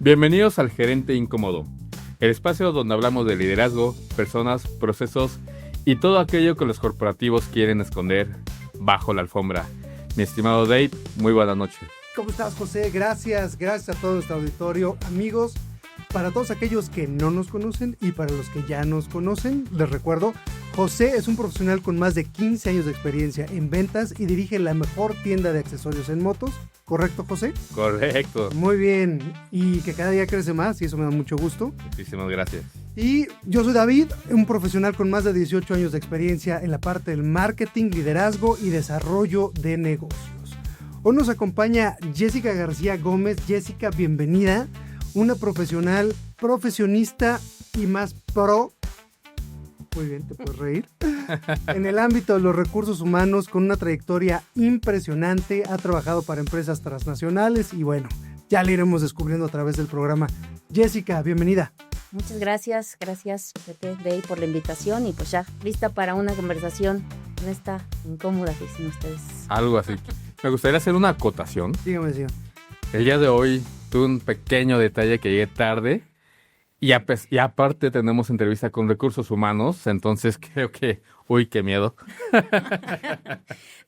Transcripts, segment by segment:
Bienvenidos al Gerente Incómodo, el espacio donde hablamos de liderazgo, personas, procesos y todo aquello que los corporativos quieren esconder bajo la alfombra. Mi estimado Dave, muy buena noche. ¿Cómo estás, José? Gracias a todo nuestro auditorio. Amigos, para todos aquellos que no nos conocen y para los que ya nos conocen, les recuerdo, José es un profesional con más de 15 años de experiencia en ventas y dirige la mejor tienda de accesorios en motos. ¿Correcto, José? Correcto. Muy bien. Y que cada día crece más y eso me da mucho gusto. Muchísimas gracias. Y yo soy David, un profesional con más de 18 años de experiencia en la parte del marketing, liderazgo y desarrollo de negocios. Hoy nos acompaña Jessica García Gómez. Jessica, bienvenida. Una profesional, profesionista y más pro. Muy bien, te puedes reír. En el ámbito de los recursos humanos, con una trayectoria impresionante, ha trabajado para empresas transnacionales y bueno, ya la iremos descubriendo a través del programa. Jessica, bienvenida. Muchas gracias, Pepe, Day, por la invitación y pues ya lista para una conversación en esta incómoda que dicen ustedes. Algo así. Me gustaría hacer una acotación. Dígame, señor. El día de hoy tuve un pequeño detalle que llegué tarde y aparte tenemos entrevista con recursos humanos, entonces creo que, uy, qué miedo.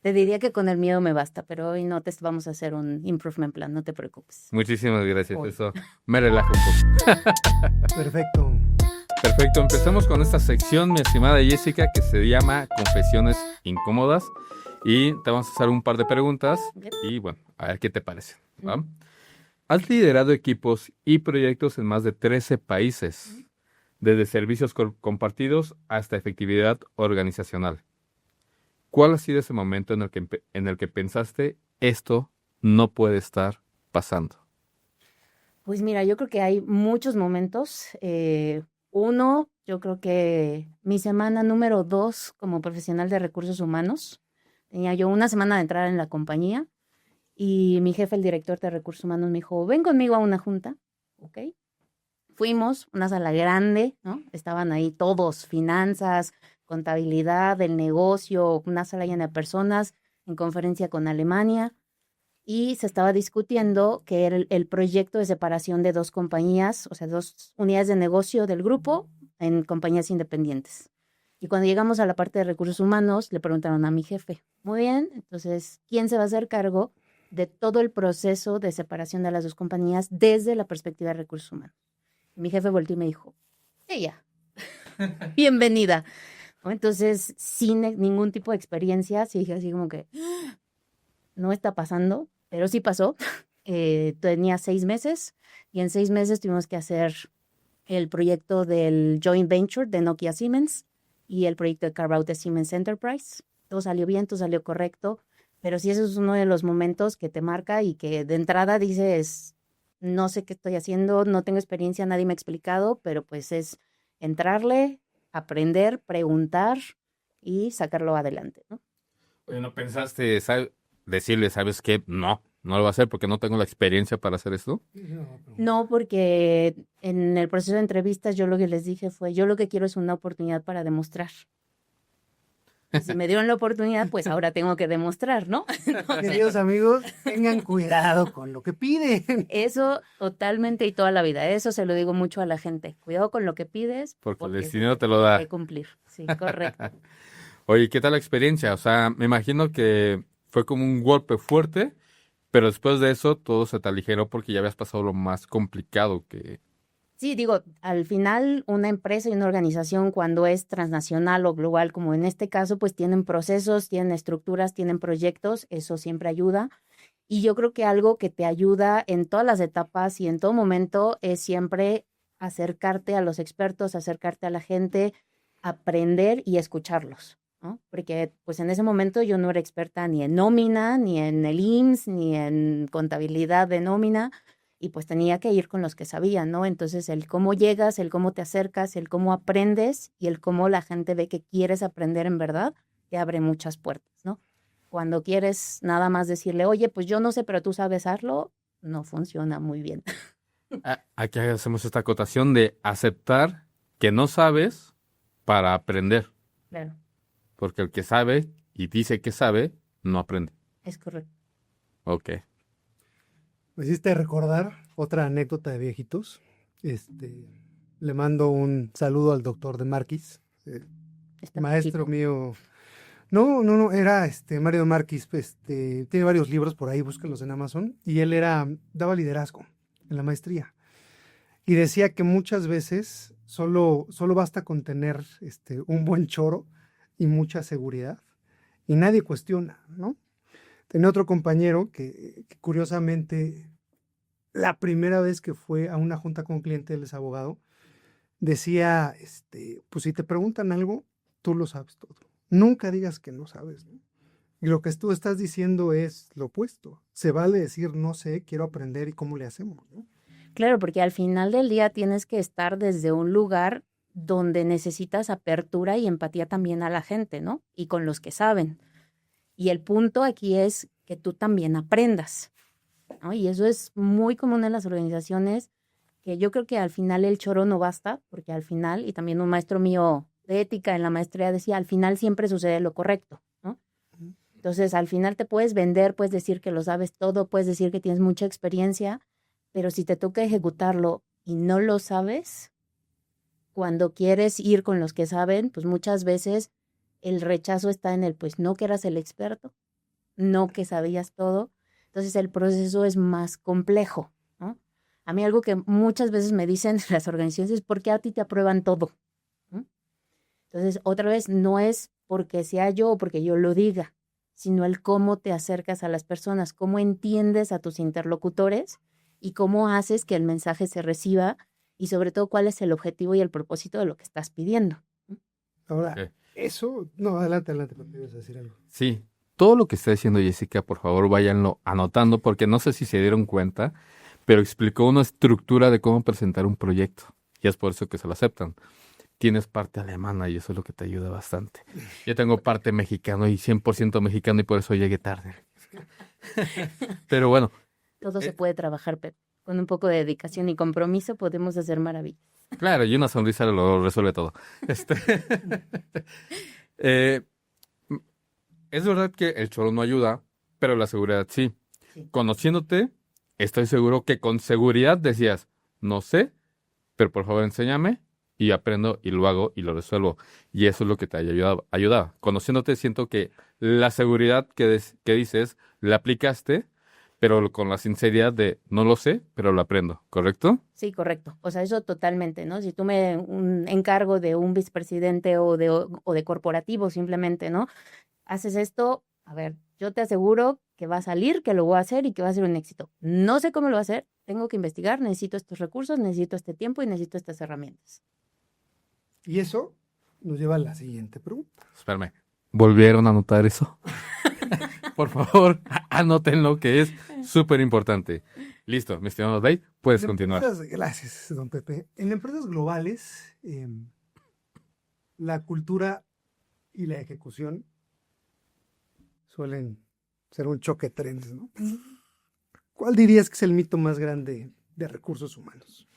Te diría que con el miedo me basta, pero hoy no te vamos a hacer un improvement plan, no te preocupes. Muchísimas gracias, eso me relaja un poco. Perfecto. Perfecto, empezamos con esta sección, mi estimada Jessica, que se llama Confesiones Incómodas y te vamos a hacer un par de preguntas y bueno, a ver qué te parece, ¿va? Has liderado equipos y proyectos en más de 13 países, desde servicios compartidos hasta efectividad organizacional. ¿Cuál ha sido ese momento en el que pensaste esto no puede estar pasando? Pues mira, yo creo que hay muchos momentos. Uno, yo creo que mi semana número 2 como profesional de recursos humanos, tenía yo una semana de entrar en la compañía. Y mi jefe, el director de recursos humanos, me dijo, ven conmigo a una junta, ¿ok? Fuimos, una sala grande, ¿no? Estaban ahí todos, finanzas, contabilidad, el negocio, una sala llena de personas, en conferencia con Alemania. Y se estaba discutiendo que era el proyecto de separación de 2 compañías, o sea, 2 unidades de negocio del grupo en compañías independientes. Y cuando llegamos a la parte de recursos humanos, le preguntaron a mi jefe, muy bien, entonces, ¿quién se va a hacer cargo de todo el proceso de separación de las 2 compañías desde la perspectiva de recursos humanos? Y mi jefe volteó y me dijo, ella, bienvenida. ¿No? Entonces, sin ningún tipo de experiencia, sí dije así como que, no está pasando, pero sí pasó. Tenía 6 meses y en 6 meses tuvimos que hacer el proyecto del joint venture de Nokia Siemens y el proyecto de carve-out de Siemens Enterprise. Todo salió bien, todo salió correcto. Pero sí, eso es uno de los momentos que te marca y que de entrada dices, no sé qué estoy haciendo, no tengo experiencia, nadie me ha explicado, pero pues es entrarle, aprender, preguntar y sacarlo adelante, ¿no? Oye, ¿no pensaste decirle, sabes qué? No lo voy a hacer porque no tengo la experiencia para hacer esto? No, porque en el proceso de entrevistas yo lo que les dije fue, yo lo que quiero es una oportunidad para demostrar. Si me dieron la oportunidad, pues ahora tengo que demostrar, ¿no? Entonces, Queridos amigos, tengan cuidado con lo que piden. eso totalmente y toda la vida. Eso se lo digo mucho a la gente. Cuidado con lo que pides. Porque el destino te lo da. Hay que cumplir. Sí, correcto. Oye, ¿qué tal la experiencia? O sea, me imagino que fue como un golpe fuerte, pero después de eso todo se te aligeró porque ya habías pasado lo más complicado que... Sí, digo, al final una empresa y una organización cuando es transnacional o global, como en este caso, pues tienen procesos, tienen estructuras, tienen proyectos, eso siempre ayuda. Y yo creo que algo que te ayuda en todas las etapas y en todo momento es siempre acercarte a los expertos, acercarte a la gente, aprender y escucharlos, ¿no? Porque pues en ese momento yo no era experta ni en nómina, ni en el IMSS, ni en contabilidad de nómina. Y pues tenía que ir con los que sabían, ¿no? Entonces el cómo llegas, el cómo te acercas, el cómo aprendes y el cómo la gente ve que quieres aprender en verdad, te abre muchas puertas, ¿no? Cuando quieres nada más decirle, oye, pues yo no sé, pero tú sabes hacerlo, no funciona muy bien. Aquí hacemos esta acotación de aceptar que no sabes para aprender. Claro, Porque el que sabe y dice que sabe, no aprende. es correcto. Ok. Me hiciste recordar otra anécdota de viejitos. Le mando un saludo al doctor de Marquis, Está maestro chico. mío. No, era Mario de Marquis, tiene varios libros por ahí, búscalos en Amazon, y él daba liderazgo en la maestría. Y decía que muchas veces solo basta con tener un buen choro y mucha seguridad, y nadie cuestiona, ¿no? Tenía otro compañero que curiosamente, la primera vez que fue a una junta con un cliente, él es abogado, decía, pues si te preguntan algo, tú lo sabes todo. Nunca digas que no sabes, ¿no? Y lo que tú estás diciendo es lo opuesto. Se vale decir, no sé, quiero aprender y cómo le hacemos, ¿no? Claro, porque al final del día tienes que estar desde un lugar donde necesitas apertura y empatía también a la gente, ¿no? Y con los que saben. Y el punto aquí es que tú también aprendas, ¿no? Y eso es muy común en las organizaciones, que yo creo que al final el choro no basta, porque al final, y también un maestro mío de ética en la maestría decía, al final siempre sucede lo correcto, ¿no? Entonces, al final te puedes vender, puedes decir que lo sabes todo, puedes decir que tienes mucha experiencia, pero si te toca ejecutarlo y no lo sabes, cuando quieres ir con los que saben, pues muchas veces el rechazo está en el, pues no que eras el experto, no que sabías todo. Entonces el proceso es más complejo, ¿no? A mí algo que muchas veces me dicen las organizaciones es, ¿por qué a ti te aprueban todo? ¿No? Entonces, otra vez, no es porque sea yo o porque yo lo diga, sino el cómo te acercas a las personas, cómo entiendes a tus interlocutores y cómo haces que el mensaje se reciba y sobre todo cuál es el objetivo y el propósito de lo que estás pidiendo. Ahora, Ok. no, adelante, porque ibas a decir algo. Sí, todo lo que está diciendo Jessica, por favor, váyanlo anotando, porque no sé si se dieron cuenta, pero explicó una estructura de cómo presentar un proyecto. Y es por eso que se lo aceptan. Tienes parte alemana y eso es lo que te ayuda bastante. Yo tengo parte mexicano y 100% mexicano y por eso llegué tarde. Pero bueno, Todo se eh, puede trabajar, pero con un poco de dedicación y compromiso podemos hacer maravillas. claro, y una sonrisa lo resuelve todo. Este, eh, es verdad que el choro no ayuda, pero la seguridad sí. Sí. Conociéndote, estoy seguro que con seguridad decías, no sé, pero por favor enséñame y aprendo y lo hago y lo resuelvo. Y eso es lo que te haya ayudado. Conociéndote, siento que la seguridad que dices la aplicaste, pero con la sinceridad de no lo sé, pero lo aprendo, ¿correcto? Sí, correcto. O sea, eso totalmente, ¿no? Si tú me un encargo de un vicepresidente o de corporativo simplemente, ¿no? Haces esto, a ver, yo te aseguro que va a salir, que lo voy a hacer y que va a ser un éxito. No sé cómo lo va a hacer, tengo que investigar, necesito estos recursos, necesito este tiempo y necesito estas herramientas. Y eso nos lleva a la siguiente pregunta. Espérame. ¿Volvieron a anotar eso? Por favor, anótenlo, que es súper importante. Listo, mi estimado Dave, puedes continuar. Gracias, don Pepe. En empresas globales, la cultura y la ejecución suelen ser un choque de trenes, ¿no? ¿Cuál dirías que es el mito más grande de recursos humanos?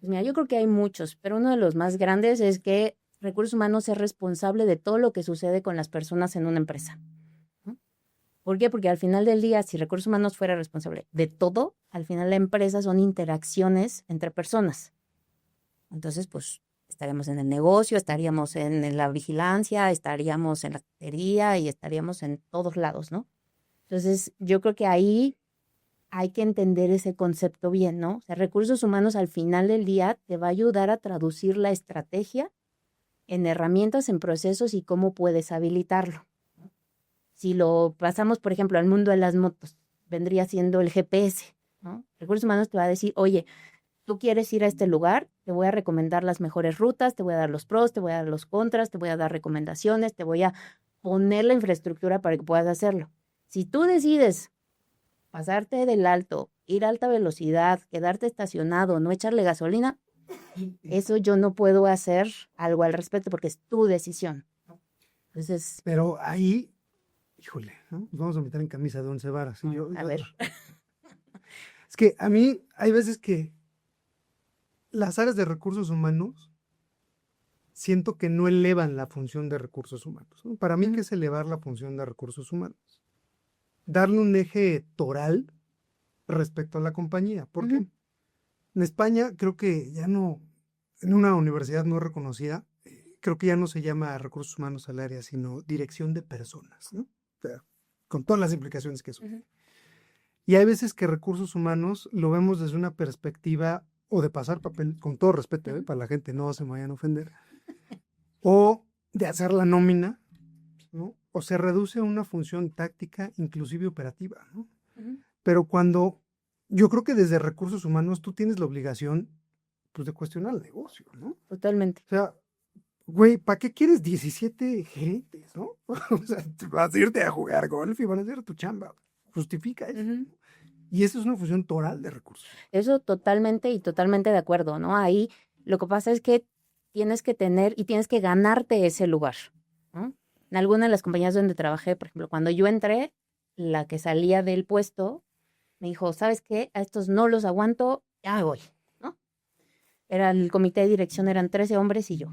Pues mira, yo creo que hay muchos, pero uno de los más grandes es que recursos humanos es responsable de todo lo que sucede con las personas en una empresa. ¿No? ¿Por qué? Porque al final del día, si recursos humanos fuera responsable de todo, al final la empresa son interacciones entre personas. Entonces, pues estaríamos en el negocio, estaríamos en la vigilancia, estaríamos en la cafetería y estaríamos en todos lados, ¿no? Entonces, yo creo que ahí hay que entender ese concepto bien, ¿no? O sea, recursos humanos al final del día te va a ayudar a traducir la estrategia en herramientas, en procesos y cómo puedes habilitarlo. Si lo pasamos, por ejemplo, al mundo de las motos, vendría siendo el GPS, ¿no? Recursos humanos te va a decir, oye, tú quieres ir a este lugar, te voy a recomendar las mejores rutas, te voy a dar los pros, te voy a dar los contras, te voy a dar recomendaciones, te voy a poner la infraestructura para que puedas hacerlo. Si tú decides pasarte del alto, ir a alta velocidad, quedarte estacionado, no echarle gasolina, eso yo no puedo hacer algo al respecto porque es tu decisión. Entonces, Pero ahí, híjole, ¿no? Nos vamos a meter en camisa de 11 varas. ¿Sí? a ver, Es que a mí hay veces que las áreas de recursos humanos siento que no elevan la función de recursos humanos, ¿no? Para mí, ¿qué es elevar la función de recursos humanos? Darle un eje toral respecto a la compañía. ¿Por qué? En España creo que ya no, en una universidad no reconocida, creo que ya no se llama recursos humanos al área, sino dirección de personas, ¿no? O sea, con todas las implicaciones que eso. Y hay veces que recursos humanos lo vemos desde una perspectiva o de pasar papel, con todo respeto, para la gente, no se me vayan a ofender, o de hacer la nómina, ¿no? O se reduce a una función táctica, inclusive operativa, ¿no? Pero cuando yo creo que desde recursos humanos tú tienes la obligación, pues, de cuestionar el negocio, ¿no? Totalmente. O sea, güey, ¿para qué quieres 17 gerentes, no? O sea, vas a irte a jugar golf y van a hacer tu chamba. Justifica eso. Y eso es una función toral de recursos. Eso totalmente y totalmente de acuerdo, ¿no? Ahí lo que pasa es que tienes que tener y tienes que ganarte ese lugar, ¿no? En alguna de las compañías donde trabajé, por ejemplo, cuando yo entré, la que salía del puesto me dijo, ¿sabes qué? A estos no los aguanto, ya me voy, ¿no? Era el comité de dirección, eran 13 hombres y yo.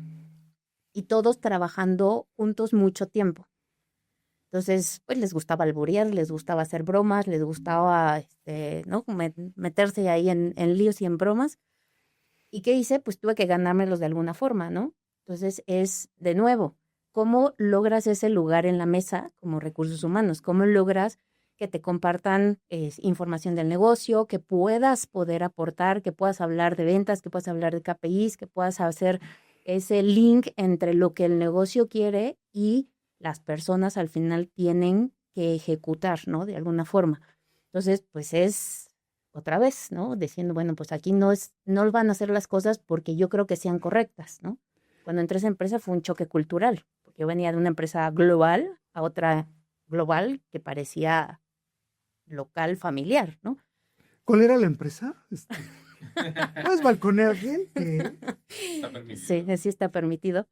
Y todos trabajando juntos mucho tiempo. Entonces, pues les gustaba alburear, les gustaba hacer bromas, les gustaba, ¿no? Meterse ahí en líos y en bromas. ¿Y qué hice? Pues tuve que ganármelos de alguna forma, ¿no? Entonces es, de nuevo, ¿cómo logras ese lugar en la mesa como recursos humanos? ¿Cómo logras que te compartan información del negocio, que puedas poder aportar, que puedas hablar de ventas, que puedas hablar de KPIs, que puedas hacer ese link entre lo que el negocio quiere y las personas al final tienen que ejecutar, ¿no? De alguna forma. Entonces, pues es otra vez, ¿no? Diciendo, bueno, pues aquí no van a hacer las cosas porque yo creo que sean correctas, ¿no? Cuando entré a esa empresa fue un choque cultural, porque yo venía de una empresa global a otra global que parecía local, familiar, ¿no? ¿Cuál era la empresa? ¿Puedes balconear gente? Sí, sí está permitido.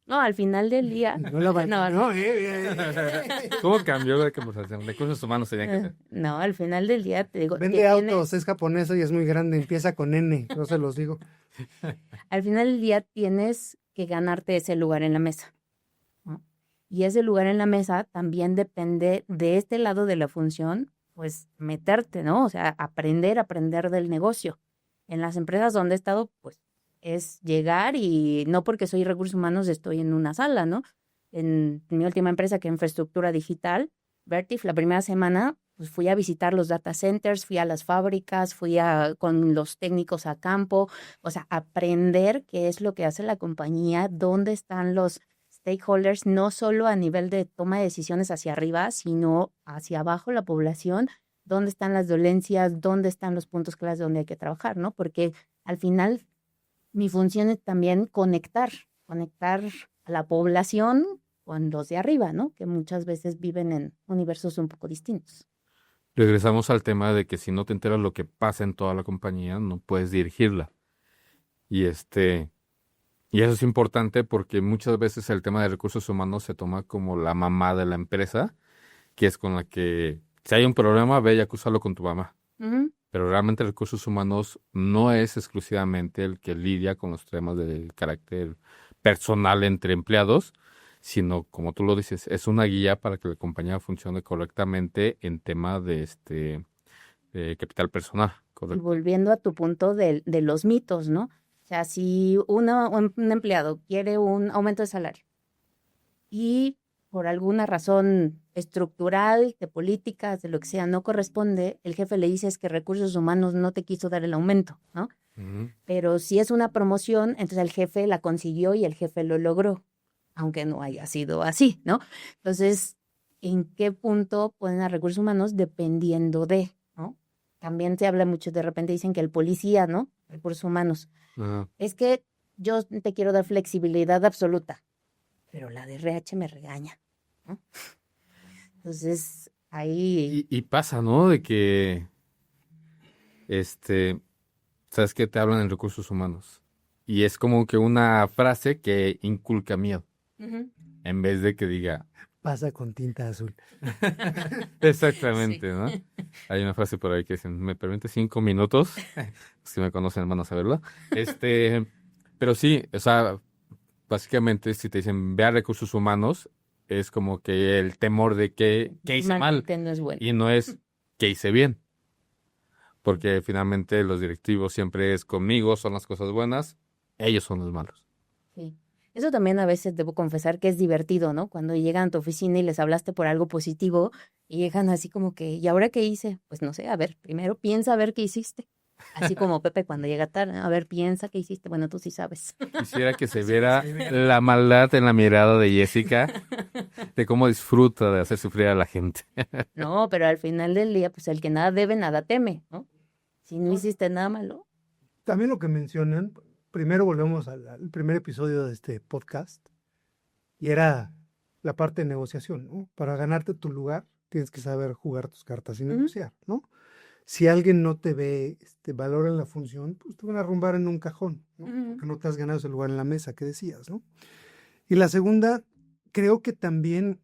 No, al final del día. ¿Cómo cambió la conversación? Recursos humanos tenían que ser. No, al final del día te digo. Vende autos, es japonesa y es muy grande, empieza con N, no se los digo. Al final del día tienes que ganarte ese lugar en la mesa, ¿no? Y ese lugar en la mesa también depende de este lado de la función, pues meterte, ¿no? O sea, aprender del negocio. En las empresas donde he estado, pues es llegar y no porque soy recursos humanos estoy en una sala, ¿no? En mi última empresa, que es infraestructura digital, Vertif, la primera semana pues fui a visitar los data centers, fui a las fábricas, con los técnicos a campo, o sea, aprender qué es lo que hace la compañía, dónde están los stakeholders, no solo a nivel de toma de decisiones hacia arriba, sino hacia abajo la población, dónde están las dolencias, dónde están los puntos claves donde hay que trabajar, ¿no? Porque al final mi función es también conectar a la población con los de arriba, ¿no? Que muchas veces viven en universos un poco distintos. Regresamos al tema de que si no te enteras lo que pasa en toda la compañía, no puedes dirigirla. Y y eso es importante porque muchas veces el tema de recursos humanos se toma como la mamá de la empresa, que es con la que si hay un problema, ve y acúsalo con tu mamá. Pero realmente recursos humanos no es exclusivamente el que lidia con los temas de carácter personal entre empleados, sino, como tú lo dices, es una guía para que la compañía funcione correctamente en tema de capital personal. Y volviendo a tu punto de los mitos, ¿no? O sea, si un empleado quiere un aumento de salario y por alguna razón estructural, de políticas, de lo que sea, no corresponde, el jefe le dice es que recursos humanos no te quiso dar el aumento, ¿no? Pero si es una promoción, entonces el jefe la consiguió y el jefe lo logró, aunque no haya sido así, ¿no? Entonces, ¿en qué punto ponen a recursos humanos? Dependiendo de, ¿no? También se habla mucho, de repente dicen que el policía, ¿no? Recursos humanos. Es que yo te quiero dar flexibilidad absoluta, pero la de RH me regaña, ¿no? Entonces, ahí... Y pasa, ¿no? De que, ¿sabes qué? Te hablan en recursos humanos. Y es como que una frase que inculca miedo. En vez de que diga... Pasa con tinta azul. Exactamente, Sí. ¿no? Hay una frase por ahí que dicen, ¿me permite 5 minutos? Si me conocen van a saberlo. Pero sí, o sea, básicamente si te dicen, ve a recursos humanos, es como que el temor de que hice mal. No es bueno. Y no es que hice bien. porque finalmente los directivos siempre es conmigo, son las cosas buenas, ellos son los malos. Sí. Eso también a veces debo confesar que es divertido, ¿no? Cuando llegan a tu oficina y les hablaste por algo positivo y llegan así como que, ¿y ahora qué hice? Pues no sé, a ver, primero piensa a ver qué hiciste. Así como Pepe cuando llega tarde, a ver, piensa qué hiciste. Bueno, tú sí sabes. Quisiera que se viera la maldad en la mirada de Jessica, de cómo disfruta de hacer sufrir a la gente. No, pero al final del día, pues el que nada debe, nada teme, ¿no? Si no hiciste nada malo. También lo que mencionan, primero volvemos al primer episodio de este podcast, y era la parte de negociación, ¿no? Para ganarte tu lugar, tienes que saber jugar tus cartas y negociar, ¿no? Si alguien no te ve valor en la función, pues te van a arrumbar en un cajón, ¿no? Porque no te has ganado ese lugar en la mesa que decías, ¿no? Y la segunda, creo que también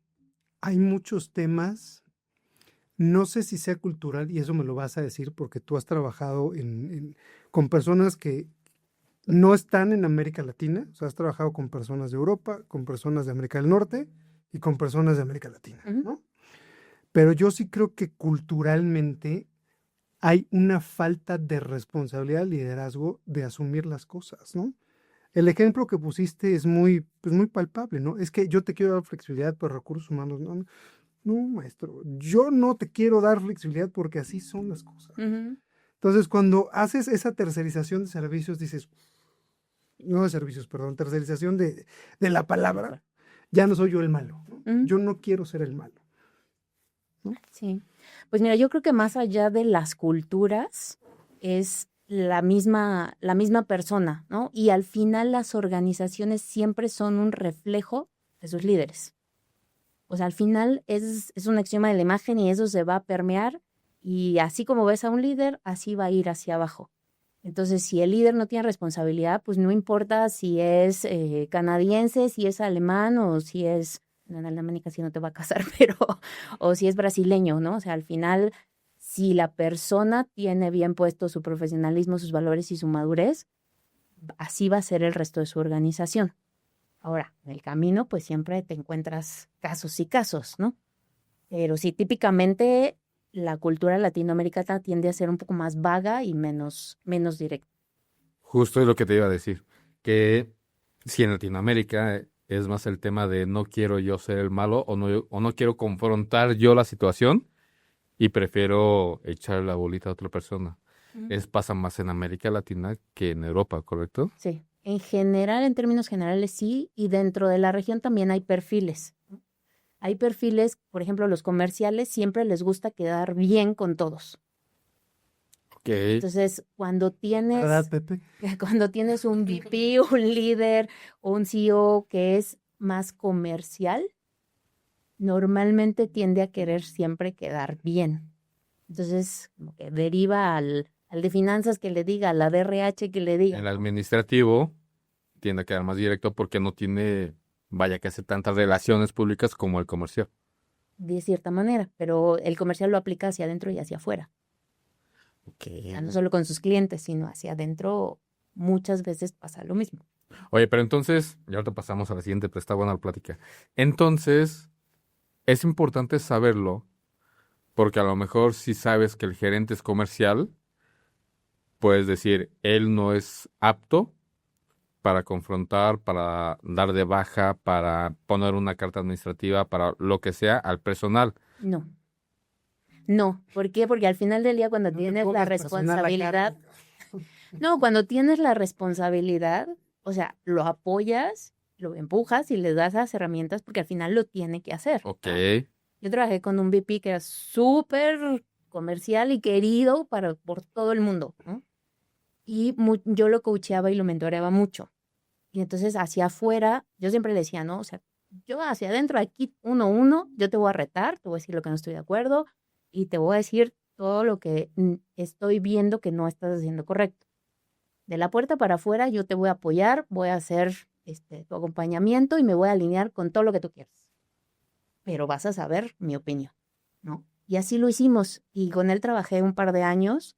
hay muchos temas, no sé si sea cultural, y eso me lo vas a decir porque tú has trabajado con personas que no están en América Latina, o sea, has trabajado con personas de Europa, con personas de América del Norte y con personas de América Latina, ¿no? Pero yo sí creo que culturalmente hay una falta de responsabilidad, liderazgo, de asumir las cosas, ¿no? El ejemplo que pusiste es muy palpable, ¿no? Es que yo te quiero dar flexibilidad, pero recursos humanos, no, maestro, yo no te quiero dar flexibilidad porque así son las cosas. Entonces, cuando haces esa tercerización de servicios, dices, no de servicios, perdón, tercerización de la palabra, ya no soy yo el malo, ¿no? Yo no quiero ser el malo, ¿no? Sí. Pues mira, yo creo que más allá de las culturas es la misma persona, ¿no? Y al final las organizaciones siempre son un reflejo de sus líderes. O sea, al final es un axioma de la imagen y eso se va a permear y así como ves a un líder, así va a ir hacia abajo. Entonces, si el líder no tiene responsabilidad, pues no importa si es canadiense, si es alemán o si es, en Alemania casi no te va a casar, pero, o si es brasileño, ¿no? O sea, al final, si la persona tiene bien puesto su profesionalismo, sus valores y su madurez, así va a ser el resto de su organización. Ahora, en el camino, pues siempre te encuentras casos y casos, ¿no? Pero sí, típicamente la cultura latinoamericana tiende a ser un poco más vaga y menos directa. Justo es lo que te iba a decir, que si en Latinoamérica es más el tema de no quiero yo ser el malo o no quiero confrontar yo la situación y prefiero echar la bolita a otra persona. Pasa más en América Latina que en Europa, ¿correcto? Sí, en general, en términos generales sí, y dentro de la región también hay perfiles. Hay perfiles, por ejemplo, los comerciales siempre les gusta quedar bien con todos. Okay. Entonces, cuando tienes, ¿verdad, Pepe? cuando tienes un VP, un líder o un CEO que es más comercial, normalmente tiende a querer siempre quedar bien. Entonces, como que deriva al de finanzas que le diga, al de RH que le diga. El administrativo tiende a quedar más directo porque no tiene, vaya, que hacer tantas relaciones públicas como el comercial. De cierta manera, pero el comercial lo aplica hacia adentro y hacia afuera. Okay. O sea, no solo con sus clientes, sino hacia adentro muchas veces pasa lo mismo. Oye, pero entonces, ya ahorita pasamos a la siguiente, pero está buena la plática. Entonces, es importante saberlo, porque a lo mejor si sabes que el gerente es comercial, puedes decir, él no es apto para confrontar, para dar de baja, para poner una carta administrativa, para lo que sea al personal. No. No, ¿por qué? Porque al final del día cuando tienes la responsabilidad, cuando tienes la responsabilidad, o sea, lo apoyas, lo empujas y le das las herramientas porque al final lo tiene que hacer. Ok. Yo trabajé con un VP que era súper comercial y querido por todo el mundo, ¿no? Y yo lo coacheaba y lo mentoreaba mucho. Y entonces hacia afuera, yo siempre le decía, ¿no? O sea, yo hacia adentro, aquí 1-1, yo te voy a retar, te voy a decir lo que no estoy de acuerdo y te voy a decir todo lo que estoy viendo que no estás haciendo correcto. De la puerta para afuera, yo te voy a apoyar, voy a hacer tu acompañamiento y me voy a alinear con todo lo que tú quieras. Pero vas a saber mi opinión, ¿no? Y así lo hicimos. Y con él trabajé un par de años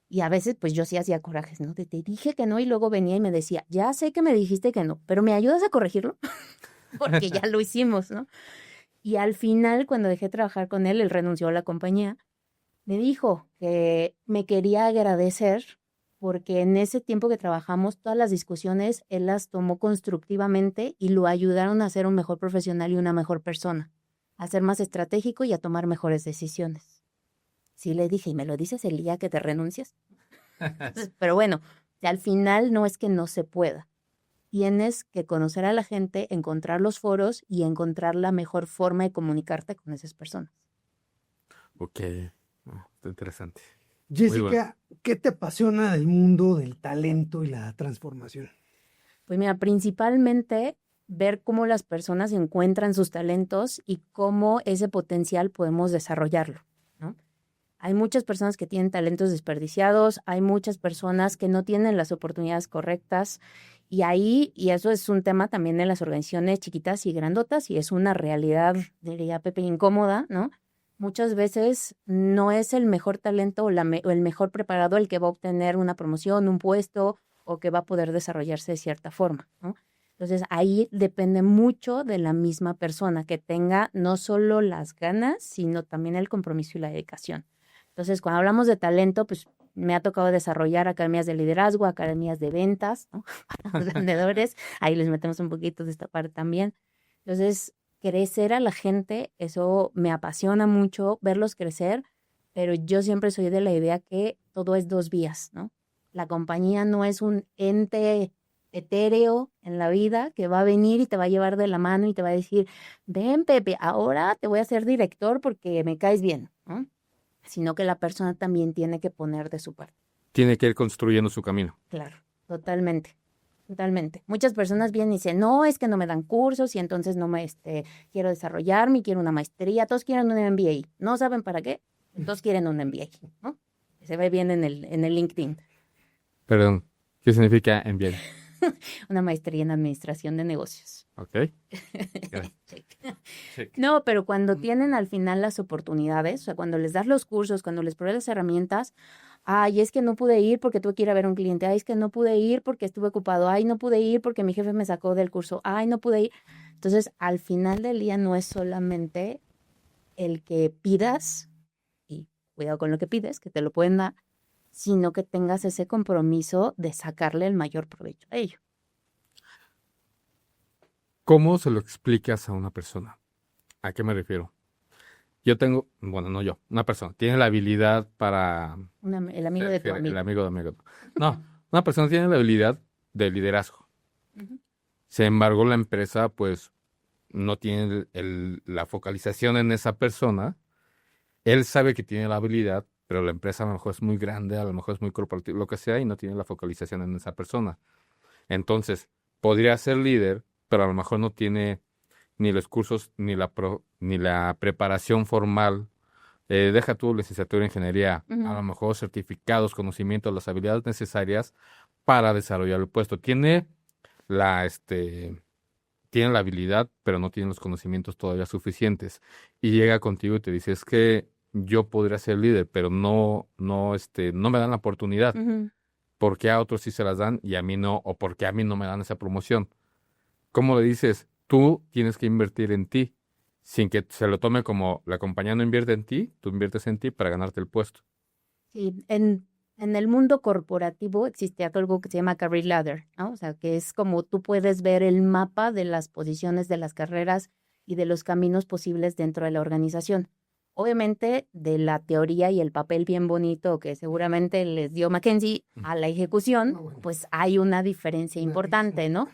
y a veces pues yo sí hacía corajes, ¿no? Te dije que no y luego venía y me decía, ya sé que me dijiste que no, pero ¿me ayudas a corregirlo? Porque ya lo hicimos, ¿no? Y al final, cuando dejé de trabajar con él renunció a la compañía Me dijo que me quería agradecer porque en ese tiempo que trabajamos, todas las discusiones él las tomó constructivamente y lo ayudaron a ser un mejor profesional y una mejor persona, a ser más estratégico y a tomar mejores decisiones. Sí le dije, ¿y me lo dices el día que te renuncias? Pero bueno, al final no es que no se pueda. Tienes que conocer a la gente, encontrar los foros y encontrar la mejor forma de comunicarte con esas personas. Ok, está interesante. Muy bueno. Jessica, ¿qué te apasiona del mundo del talento y la transformación? Pues mira, principalmente ver cómo las personas encuentran sus talentos y cómo ese potencial podemos desarrollarlo, ¿no? Hay muchas personas que tienen talentos desperdiciados, hay muchas personas que no tienen las oportunidades correctas y eso es un tema también en las organizaciones chiquitas y grandotas y es una realidad, diría Pepe, incómoda, ¿no? Muchas veces no es el mejor talento o el mejor preparado el que va a obtener una promoción, un puesto o que va a poder desarrollarse de cierta forma, ¿no? Entonces ahí depende mucho de la misma persona que tenga no solo las ganas, sino también el compromiso y la dedicación. Entonces, cuando hablamos de talento, pues me ha tocado desarrollar academias de liderazgo, academias de ventas, ¿no? Para los vendedores, ahí les metemos un poquito de esta parte también. Entonces, crecer a la gente, eso me apasiona mucho, verlos crecer, pero yo siempre soy de la idea que todo es dos vías, ¿no? La compañía no es un ente etéreo en la vida que va a venir y te va a llevar de la mano y te va a decir, ven Pepe, ahora te voy a ser director porque me caes bien, ¿no? Sino que la persona también tiene que poner de su parte. Tiene que ir construyendo su camino. Claro, totalmente, totalmente. Muchas personas vienen y dicen, no, es que no me dan cursos y entonces no me quiero desarrollarme, quiero una maestría, todos quieren un MBA. ¿No saben para qué? Todos quieren un MBA, ¿no? Se ve bien en el LinkedIn. Perdón, ¿qué significa MBA? Una maestría en administración de negocios. Ok. Check. No, pero cuando tienen al final las oportunidades, o sea, cuando les das los cursos, cuando les pruebas las herramientas, ay, es que no pude ir porque tuve que ir a ver a un cliente, ay, es que no pude ir porque estuve ocupado, ay, no pude ir porque mi jefe me sacó del curso, ay, no pude ir. Entonces, al final del día no es solamente el que pidas, y cuidado con lo que pides, que te lo pueden dar, sino que tengas ese compromiso de sacarle el mayor provecho a ello. ¿Cómo se lo explicas a una persona? ¿A qué me refiero? Yo tengo, bueno, no yo, una persona tiene la habilidad para... El amigo de tu amigo. El amigo de amigo. No, una persona tiene la habilidad de liderazgo. Uh-huh. Sin embargo, la empresa, pues, no tiene la focalización en esa persona. Él sabe que tiene la habilidad, pero la empresa a lo mejor es muy grande, a lo mejor es muy corporativa, lo que sea, y no tiene la focalización en esa persona. Entonces, podría ser líder, pero a lo mejor no tiene ni los cursos, ni la preparación formal. Deja tu licenciatura en ingeniería, uh-huh. A lo mejor certificados, conocimientos, las habilidades necesarias para desarrollar el puesto. Tiene la habilidad, pero no tiene los conocimientos todavía suficientes. Y llega contigo y te dice, es que yo podría ser líder, pero no me dan la oportunidad. Uh-huh. ¿Por qué a otros sí se las dan y a mí no? ¿O por qué a mí no me dan esa promoción? ¿Cómo le dices? Tú tienes que invertir en ti, sin que se lo tome como la compañía no invierte en ti, tú inviertes en ti para ganarte el puesto. Sí, en el mundo corporativo existe algo que se llama Career Ladder, ¿no? O sea, que es como tú puedes ver el mapa de las posiciones de las carreras y de los caminos posibles dentro de la organización. Obviamente, de la teoría y el papel bien bonito que seguramente les dio McKinsey a la ejecución, pues hay una diferencia importante, ¿no?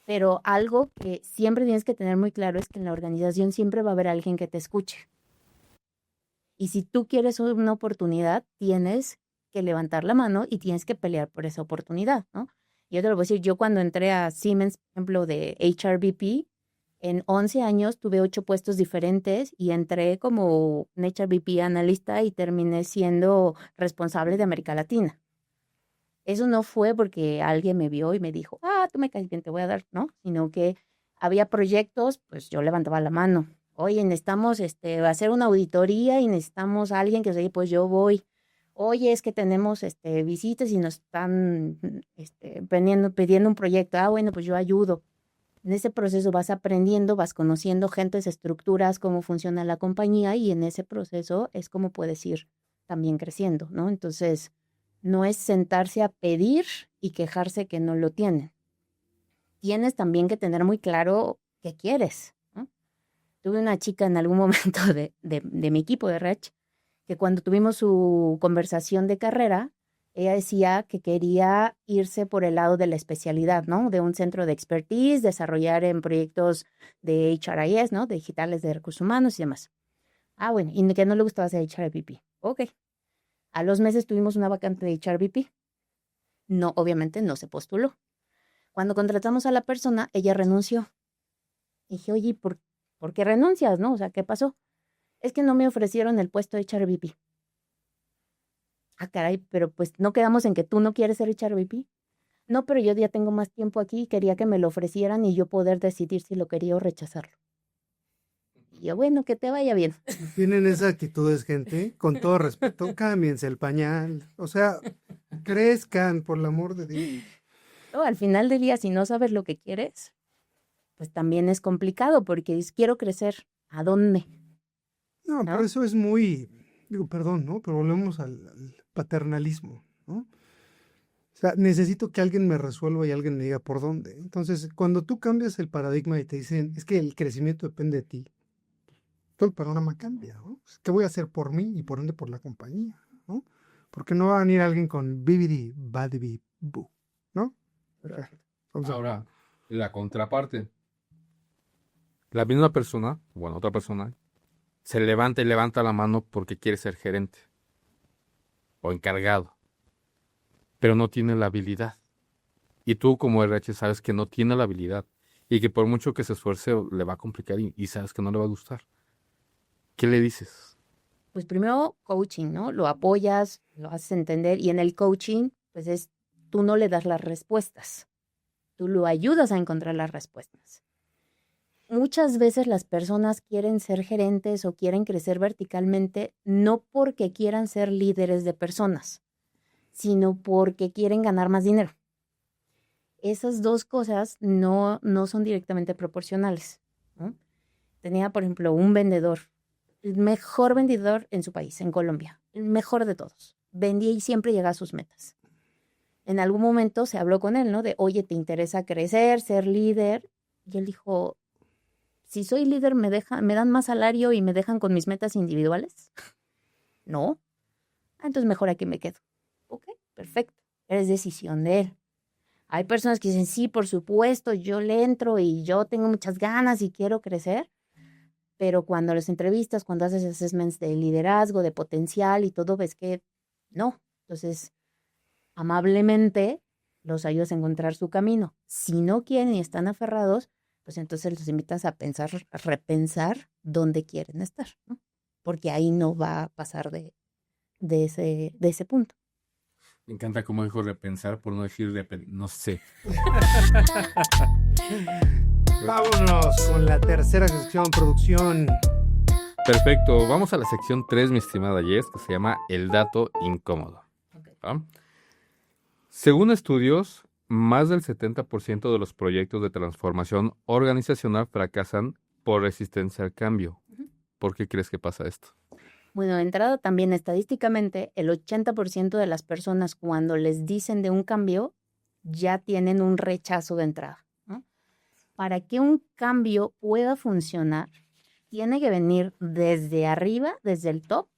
Pero algo que siempre tienes que tener muy claro es que en la organización siempre va a haber alguien que te escuche. Y si tú quieres una oportunidad, tienes que levantar la mano y tienes que pelear por esa oportunidad, ¿no? Yo te lo voy a decir, yo cuando entré a Siemens, por ejemplo, de HRBP, en 11 años tuve 8 puestos diferentes y entré como un HRBP analista y terminé siendo responsable de América Latina. Eso no fue porque alguien me vio y me dijo, tú me caes bien, te voy a dar, ¿no? Sino que había proyectos, pues yo levantaba la mano. Oye, necesitamos hacer una auditoría y necesitamos a alguien que se diga, pues yo voy. Oye, es que tenemos visitas y nos están pidiendo un proyecto. Bueno, pues yo ayudo. En ese proceso vas aprendiendo, vas conociendo gentes, estructuras, cómo funciona la compañía y en ese proceso es como puedes ir también creciendo, ¿no? Entonces, no es sentarse a pedir y quejarse que no lo tienen. Tienes también que tener muy claro qué quieres, ¿no? Tuve una chica en algún momento de mi equipo de Rech que cuando tuvimos su conversación de carrera, ella decía que quería irse por el lado de la especialidad, ¿no? De un centro de expertise, desarrollar en proyectos de HRIS, ¿no? De digitales de recursos humanos y demás. Ah, bueno, y que no le gustaba hacer HRBP. Ok. A los meses tuvimos una vacante de HRBP. No, obviamente no se postuló. Cuando contratamos a la persona, ella renunció. Y dije, oye, ¿por qué renuncias, no? O sea, ¿qué pasó? Es que no me ofrecieron el puesto de HRBP. Ah, caray, pero pues no quedamos en que tú no quieres ser HRBP. No, pero yo ya tengo más tiempo aquí y quería que me lo ofrecieran y yo poder decidir si lo quería o rechazarlo. Y yo, bueno, que te vaya bien. Tienen esas actitudes, gente, con todo respeto, cámbiense el pañal, o sea, crezcan, por el amor de Dios. No, al final del día, si no sabes lo que quieres, pues también es complicado porque dices, quiero crecer. ¿A dónde? No, ¿No? pero eso es muy, digo, perdón, ¿no? Pero volvemos al paternalismo, ¿no? O sea, necesito que alguien me resuelva y alguien me diga por dónde. Entonces, cuando tú cambias el paradigma y te dicen, es que el crecimiento depende de ti, todo el panorama cambia, ¿no? ¿Qué voy a hacer por mí y por ende por la compañía, ¿no? Porque no va a venir alguien con bibidi, badidi, bu, ¿no? Ahora, la contraparte. La misma persona, bueno, otra persona, se levanta y levanta la mano porque quiere ser gerente o encargado, pero no tiene la habilidad. Y tú como RH sabes que no tiene la habilidad y que por mucho que se esfuerce le va a complicar y sabes que no le va a gustar. ¿Qué le dices? Pues primero coaching, ¿no? Lo apoyas, lo haces entender y en el coaching, pues tú no le das las respuestas, tú lo ayudas a encontrar las respuestas. Muchas veces las personas quieren ser gerentes o quieren crecer verticalmente no porque quieran ser líderes de personas, sino porque quieren ganar más dinero. Esas dos cosas no son directamente proporcionales, ¿no? Tenía, por ejemplo, un vendedor, el mejor vendedor en su país, en Colombia, el mejor de todos. Vendía y siempre llegaba a sus metas. En algún momento se habló con él, ¿no? De, oye, ¿te interesa crecer, ser líder? Y él dijo, si soy líder, ¿me dan más salario y me dejan con mis metas individuales? No. Ah, entonces mejor aquí me quedo. Ok, perfecto. Es decisión de él. Hay personas que dicen, sí, por supuesto, yo le entro y yo tengo muchas ganas y quiero crecer. Pero cuando los entrevistas, cuando haces assessments de liderazgo, de potencial y todo, ves que no. Entonces, amablemente los ayudas a encontrar su camino. Si no quieren y están aferrados, pues entonces los invitas a pensar, a repensar dónde quieren estar, ¿no? Porque ahí no va a pasar de ese punto. Me encanta cómo dijo repensar, por no decir no sé. Vámonos con la tercera sección, producción. Perfecto, vamos a la sección 3, mi estimada Jess, que se llama El dato incómodo. Okay. ¿Ah? Según estudios, más del 70% de los proyectos de transformación organizacional fracasan por resistencia al cambio. ¿Por qué crees que pasa esto? Bueno, de entrada también estadísticamente, el 80% de las personas cuando les dicen de un cambio ya tienen un rechazo de entrada, ¿no? Para que un cambio pueda funcionar, tiene que venir desde arriba, desde el top,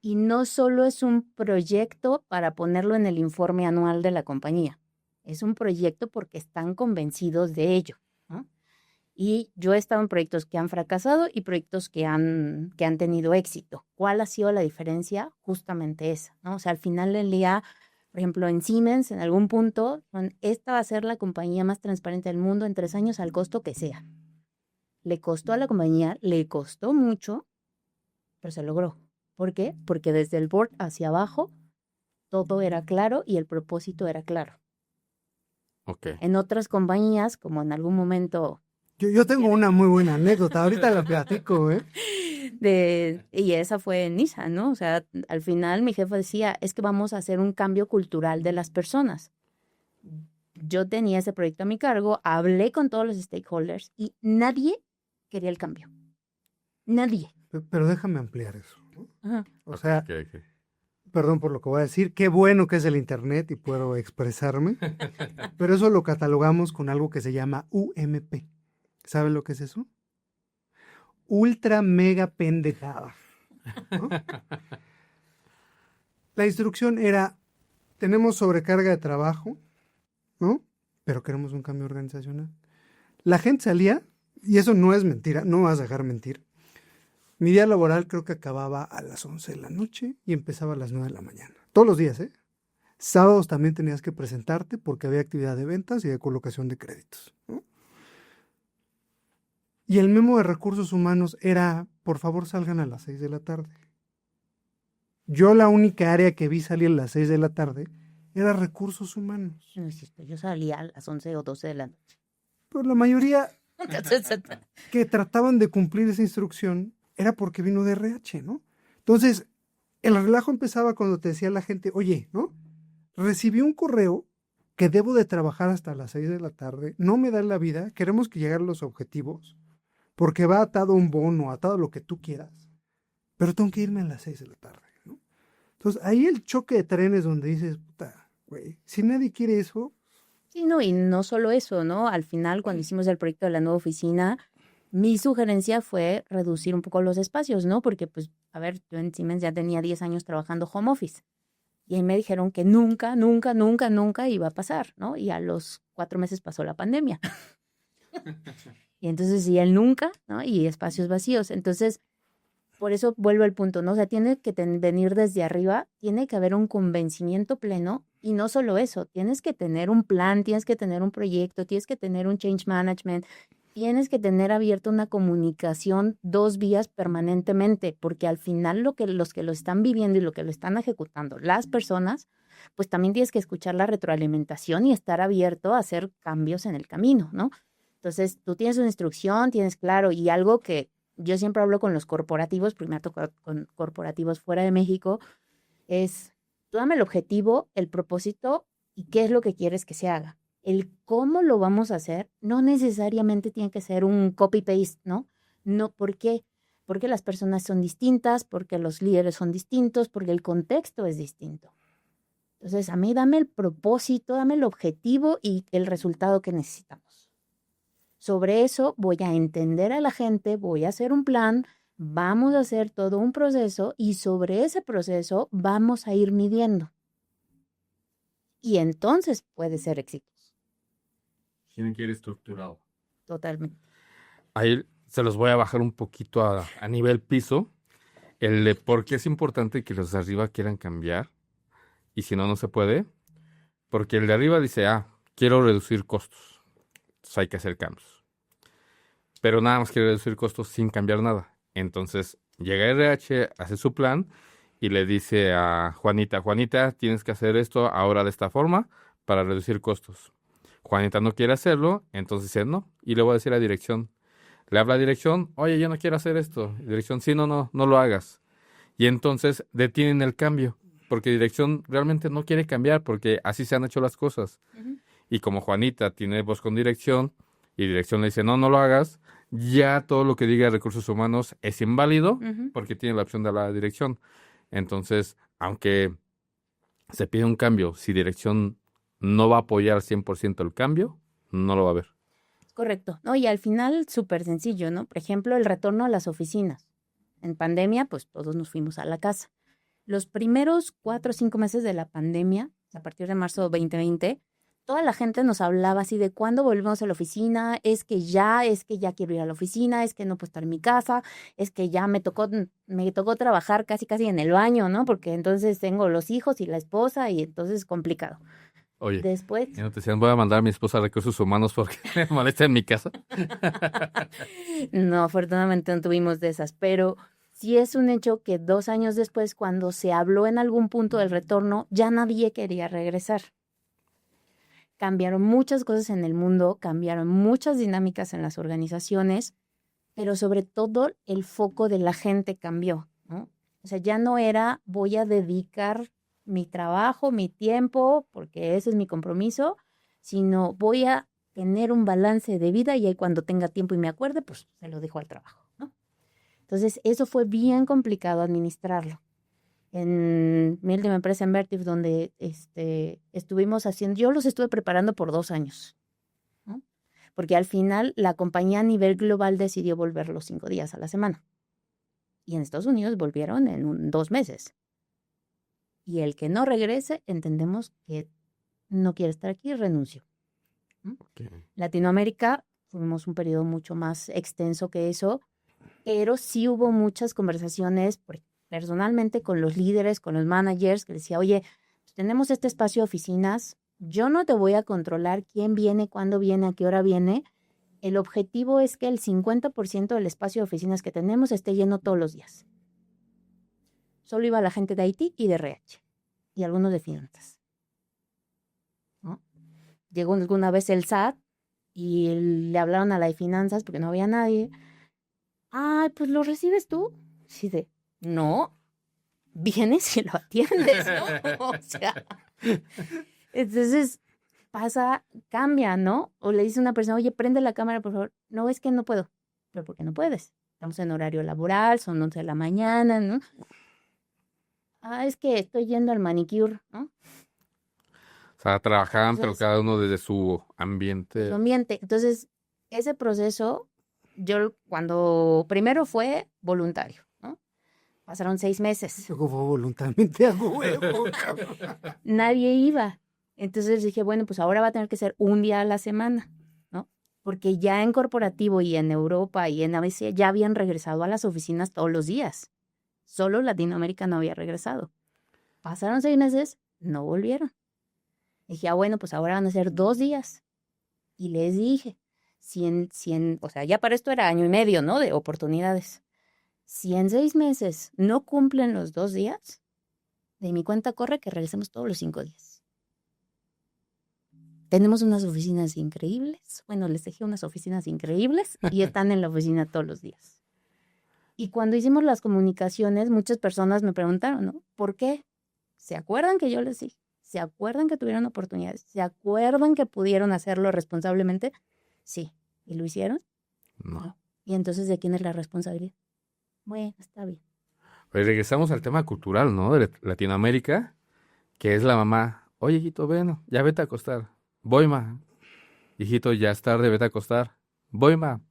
y no solo es un proyecto para ponerlo en el informe anual de la compañía. Es un proyecto porque están convencidos de ello, ¿no? Y yo he estado en proyectos que han fracasado y proyectos que han tenido éxito. ¿Cuál ha sido la diferencia? Justamente esa, ¿no? O sea, al final del día, por ejemplo, en Siemens, en algún punto, esta va a ser la compañía más transparente del mundo en 3 años al costo que sea. Le costó a la compañía, le costó mucho, pero se logró. ¿Por qué? Porque desde el board hacia abajo todo era claro y el propósito era claro. Okay. En otras compañías, como en algún momento... Yo tengo una muy buena anécdota, ahorita la platico, ¿eh? Y esa fue en Nissan, ¿no? O sea, al final mi jefe decía, es que vamos a hacer un cambio cultural de las personas. Yo tenía ese proyecto a mi cargo, hablé con todos los stakeholders y nadie quería el cambio. Nadie. Pero déjame ampliar eso, ¿no? Ajá. O sea, Okay. perdón por lo que voy a decir, qué bueno que es el internet y puedo expresarme, pero eso lo catalogamos con algo que se llama UMP. ¿Saben lo que es eso? Ultra mega pendejada, ¿no? La instrucción era, tenemos sobrecarga de trabajo, ¿no? Pero queremos un cambio organizacional. La gente salía, y eso no es mentira, no me vas a dejar mentir. Mi día laboral creo que acababa a las 11 de la noche y empezaba a las 9 de la mañana. Todos los días, ¿eh? Sábados también tenías que presentarte porque había actividad de ventas y de colocación de créditos, ¿no? Y el memo de recursos humanos era, por favor salgan a las 6 de la tarde. Yo la única área que vi salir a las 6 de la tarde era recursos humanos. No es cierto, yo salía a las 11 o 12 de la noche. Pero la mayoría que trataban de cumplir esa instrucción era porque vino de RH, ¿no? Entonces, el relajo empezaba cuando te decía la gente, oye, ¿no? Recibí un correo que debo de trabajar hasta las 6 de la tarde, no me da la vida, queremos que lleguen los objetivos, porque va atado un bono, atado lo que tú quieras, pero tengo que irme a las 6 de la tarde, ¿no? Entonces, ahí el choque de trenes donde dices, puta, güey, si nadie quiere eso. Sí, no, y no solo eso, ¿no? Al final, cuando hicimos el proyecto de la nueva oficina, mi sugerencia fue reducir un poco los espacios, ¿no? Porque, pues, a ver, yo en Siemens ya tenía 10 años trabajando home office. Y ahí me dijeron que nunca, nunca, nunca, nunca iba a pasar, ¿no? Y a los 4 meses pasó la pandemia. Y entonces, sí, el nunca, ¿no? Y espacios vacíos. Entonces, por eso vuelvo al punto, ¿no? O sea, tiene que venir desde arriba, tiene que haber un convencimiento pleno y no solo eso, tienes que tener un plan, tienes que tener un proyecto, tienes que tener un change management, tienes que tener abierta una comunicación 2 vías permanentemente, porque al final los que lo están viviendo y lo que lo están ejecutando, las personas, pues también tienes que escuchar la retroalimentación y estar abierto a hacer cambios en el camino, ¿no? Entonces, tú tienes una instrucción, tienes claro, y algo que yo siempre hablo con los corporativos, porque me ha tocado con corporativos fuera de México, es, tú dame el objetivo, el propósito y qué es lo que quieres que se haga. El cómo lo vamos a hacer no necesariamente tiene que ser un copy-paste, ¿no? No, ¿por qué? Porque las personas son distintas, porque los líderes son distintos, porque el contexto es distinto. Entonces, a mí dame el propósito, dame el objetivo y el resultado que necesitamos. Sobre eso voy a entender a la gente, voy a hacer un plan, vamos a hacer todo un proceso y sobre ese proceso vamos a ir midiendo. Y entonces puede ser exitoso. Tienen que ir estructurado. Totalmente. Ahí se los voy a bajar un poquito a nivel piso. El de por qué es importante que los de arriba quieran cambiar y si no, no se puede. Porque el de arriba dice, quiero reducir costos. Entonces hay que hacer cambios. Pero nada más quiere reducir costos sin cambiar nada. Entonces llega RH, hace su plan y le dice a Juanita, tienes que hacer esto ahora de esta forma para reducir costos. Juanita no quiere hacerlo, entonces dice no. Y le voy a decir a dirección. Le habla a dirección, oye, yo no quiero hacer esto. Dirección, sí, no lo hagas. Y entonces detienen el cambio, porque dirección realmente no quiere cambiar, porque así se han hecho las cosas. Uh-huh. Y como Juanita tiene voz con dirección, y dirección le dice, no lo hagas, ya todo lo que diga recursos humanos es inválido, uh-huh, porque tiene la opción de la dirección. Entonces, aunque se pide un cambio, si dirección no va a apoyar 100% el cambio, no lo va a ver. Correcto. No, y al final, súper sencillo, ¿no? Por ejemplo, el retorno a las oficinas. En pandemia, pues todos nos fuimos a la casa. Los primeros 4 o 5 meses de la pandemia, a partir de marzo 2020, toda la gente nos hablaba así de cuándo volvemos a la oficina, es que ya quiero ir a la oficina, es que no puedo estar en mi casa, es que ya me tocó trabajar casi en el baño, ¿no? Porque entonces tengo los hijos y la esposa y entonces es complicado. Oye, después, ¿y no te decían voy a mandar a mi esposa a recursos humanos porque me molesta en mi casa? No, afortunadamente no tuvimos de esas, pero sí es un hecho que 2 años después, cuando se habló en algún punto del retorno, ya nadie quería regresar. Cambiaron muchas cosas en el mundo, cambiaron muchas dinámicas en las organizaciones, pero sobre todo el foco de la gente cambió, ¿no? O sea, ya no era voy a dedicar mi trabajo, mi tiempo, porque ese es mi compromiso, sino voy a tener un balance de vida y ahí cuando tenga tiempo y me acuerde, pues se lo dejo al trabajo, ¿no? Entonces, eso fue bien complicado administrarlo. en mi última empresa en Vertiv, donde estuvimos haciendo, yo los estuve preparando por 2 años, ¿no? Porque al final la compañía a nivel global decidió volver los 5 días a la semana. Y en Estados Unidos volvieron en 2 meses. Y el que no regrese, entendemos que no quiere estar aquí, renunció. Okay. Latinoamérica, tuvimos un periodo mucho más extenso que eso, pero sí hubo muchas conversaciones personalmente con los líderes, con los managers, que decía, oye, tenemos este espacio de oficinas, yo no te voy a controlar quién viene, cuándo viene, a qué hora viene. El objetivo es que el 50% del espacio de oficinas que tenemos esté lleno todos los días. Solo iba la gente de IT y de RH y algunos de finanzas, ¿no? Llegó alguna vez el SAT y le hablaron a la de finanzas porque no había nadie. Ay, pues lo recibes tú. Sí, no, vienes y lo atiendes, ¿no? O sea, entonces cambia, ¿no? O le dice a una persona, oye, prende la cámara, por favor. No, es que no puedo. ¿Pero por qué no puedes? Estamos en horario laboral, son 11 de la mañana, ¿no? Ah, es que estoy yendo al manicure, ¿no? O sea, trabajaban, pero Entonces, cada uno desde su ambiente. su ambiente. Entonces, ese proceso, yo cuando primero fue voluntario, ¿no? Pasaron 6 meses. Luego fue voluntariamente a huevo, cabrón. Nadie iba. Entonces dije, bueno, pues ahora va a tener que ser un día a la semana, ¿no? Porque ya en corporativo y en Europa y en ABC ya habían regresado a las oficinas todos los días. Solo Latinoamérica no había regresado. Pasaron 6 meses, no volvieron. Dije, bueno, pues ahora van a ser 2 días. Y les dije, o sea, ya para esto era 1 año y medio, ¿no? De oportunidades. Si en 6 meses no cumplen los 2 días, de mi cuenta corre que regresemos todos los 5 días. Tenemos unas oficinas increíbles. Bueno, les dejé unas oficinas increíbles y están en la oficina todos los días. Y cuando hicimos las comunicaciones, muchas personas me preguntaron, ¿no? ¿Por qué? ¿Se acuerdan que yo les dije? ¿Se acuerdan que tuvieron oportunidades? ¿Se acuerdan que pudieron hacerlo responsablemente? Sí. ¿Y lo hicieron? No. ¿Y entonces de quién es la responsabilidad? Bueno, está bien. Pues regresamos al tema cultural, ¿no? De Latinoamérica, que es la mamá. Oye, hijito, ven, ya vete a acostar. Voy, ma. Hijito, ya es tarde, vete a acostar. Voy, ma.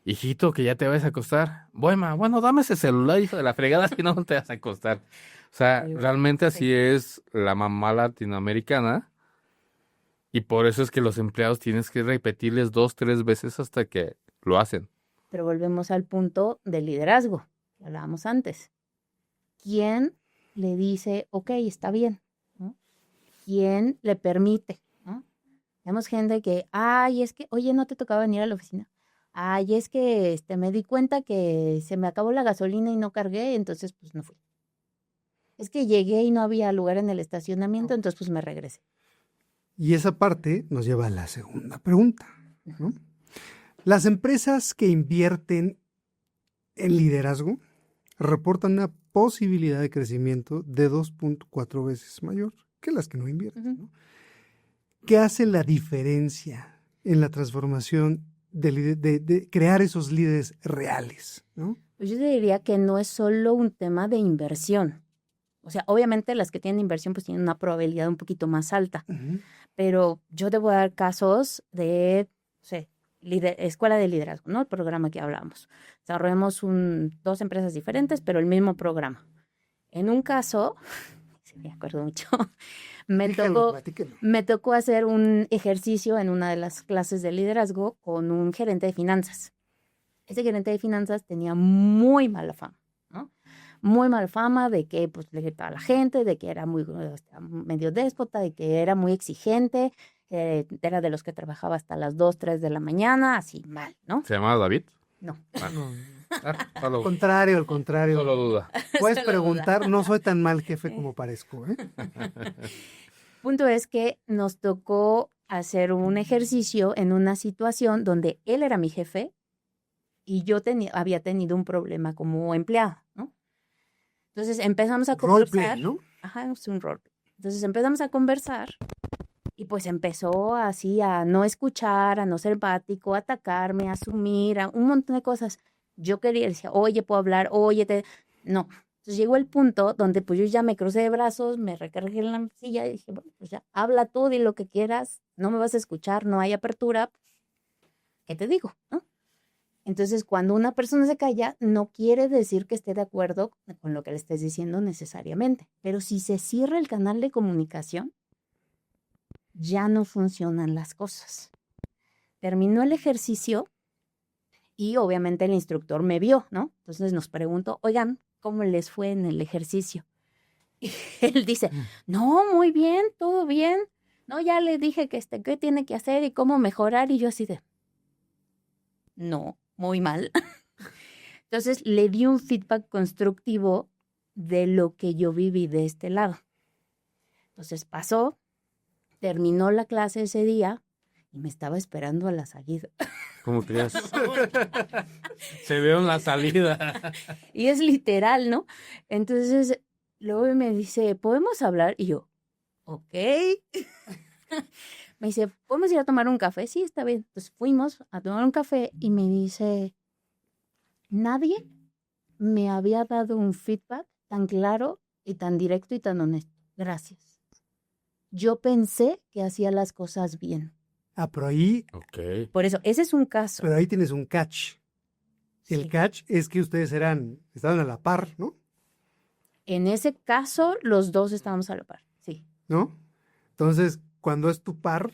Hijito, que ya te vas a acostar. Voy, ma. Bueno, dame ese celular, hijo de la fregada, si no te vas a acostar. O sea, realmente así es la mamá latinoamericana. Y por eso es que los empleados tienes que repetirles 2, 3 veces hasta que lo hacen. Pero volvemos al punto del liderazgo que hablábamos antes. ¿Quién le dice, ok, está bien? ¿No? ¿Quién le permite? ¿No? Tenemos gente que, ay, es que, oye, no te tocaba venir a la oficina. Ay, es que me di cuenta que se me acabó la gasolina y no cargué, entonces pues no fui. Es que llegué y no había lugar en el estacionamiento, entonces pues me regresé. Y esa parte nos lleva a la segunda pregunta, ¿no? Las empresas que invierten en liderazgo reportan una posibilidad de crecimiento de 2.4 veces mayor que las que no invierten, ¿no? ¿Qué hace la diferencia en la transformación de crear esos líderes reales, ¿no? Pues yo te diría que no es solo un tema de inversión. O sea, obviamente las que tienen inversión pues tienen una probabilidad un poquito más alta. Uh-huh. Pero yo te voy a dar casos de, no sé, escuela de liderazgo, ¿no? El programa que hablamos. Desarrollamos 2 empresas diferentes, pero el mismo programa. En un caso, sí me acuerdo mucho, me tocó hacer un ejercicio en una de las clases de liderazgo con un gerente de finanzas. Ese gerente de finanzas tenía muy mala fama, ¿no? Muy mala fama de que pues, le gritaba a la gente, de que era medio déspota, de que era muy exigente, era de los que trabajaba hasta las 2, 3 de la mañana, así mal, ¿no? ¿Se llamaba David? No. Al contrario, al contrario. Solo duda. Puedes preguntar, no soy tan mal jefe como parezco, ¿eh? Punto es que nos tocó hacer un ejercicio en una situación donde él era mi jefe y yo había tenido un problema como empleado, ¿no? Entonces empezamos a conversar. Roleplay, ¿no? Ajá, es un roleplay. Entonces empezamos a conversar y pues empezó así a no escuchar, a no ser empático, a atacarme, a asumir, a un montón de cosas. Yo quería, decía, oye, ¿puedo hablar? Oye, no. Entonces llegó el punto donde pues yo ya me crucé de brazos, me recargué en la silla y dije, bueno, pues ya, habla tú, di lo que quieras, no me vas a escuchar, no hay apertura, ¿qué te digo? ¿No? Entonces, cuando una persona se calla, no quiere decir que esté de acuerdo con lo que le estés diciendo necesariamente, pero si se cierra el canal de comunicación, ya no funcionan las cosas. Terminó el ejercicio y obviamente el instructor me vio, ¿no? Entonces nos preguntó, oigan, ¿cómo les fue en el ejercicio? Y él dice, no, muy bien, todo bien. No, ya le dije que qué tiene que hacer y cómo mejorar. Y yo así de, no, muy mal. Entonces le di un feedback constructivo de lo que yo viví de este lado. Entonces pasó, terminó la clase ese día y me estaba esperando a la salida. ¿Cómo creías? Se veo en la salida. Y es literal, ¿no? Entonces, luego me dice, ¿podemos hablar? Y yo, ok. Me dice, ¿podemos ir a tomar un café? Sí, está bien. Entonces fuimos a tomar un café y me dice, nadie me había dado un feedback tan claro y tan directo y tan honesto. Gracias. Yo pensé que hacía las cosas bien. Ah, pero ahí, Ok. Por eso, ese es un caso. pero ahí tienes un catch. El Sí. catch es que ustedes estaban a la par, ¿no? En ese caso, los dos estábamos a la par, sí. ¿No? Entonces, cuando es tu par,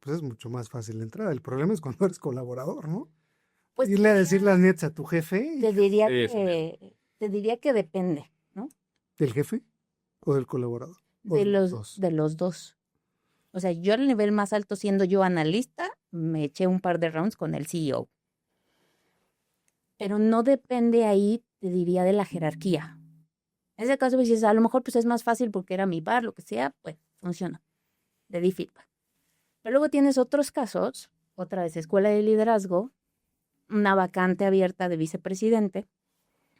pues es mucho más fácil la entrada. El problema es cuando eres colaborador, ¿no? Pues Irle a decir las netas a tu jefe, te diría Sí, te diría que depende, ¿no? ¿del jefe o del colaborador? ¿O De los dos? de los dos. O sea, yo al nivel más alto, siendo yo analista, me eché un par de rounds con el CEO. Pero no depende ahí, te diría, de la jerarquía. En ese caso, pues dices, a lo mejor pues es más fácil porque era mi par, lo que sea, pues funciona. Le di feedback. Pero luego tienes otros casos, otra vez escuela de liderazgo, una vacante abierta de vicepresidente,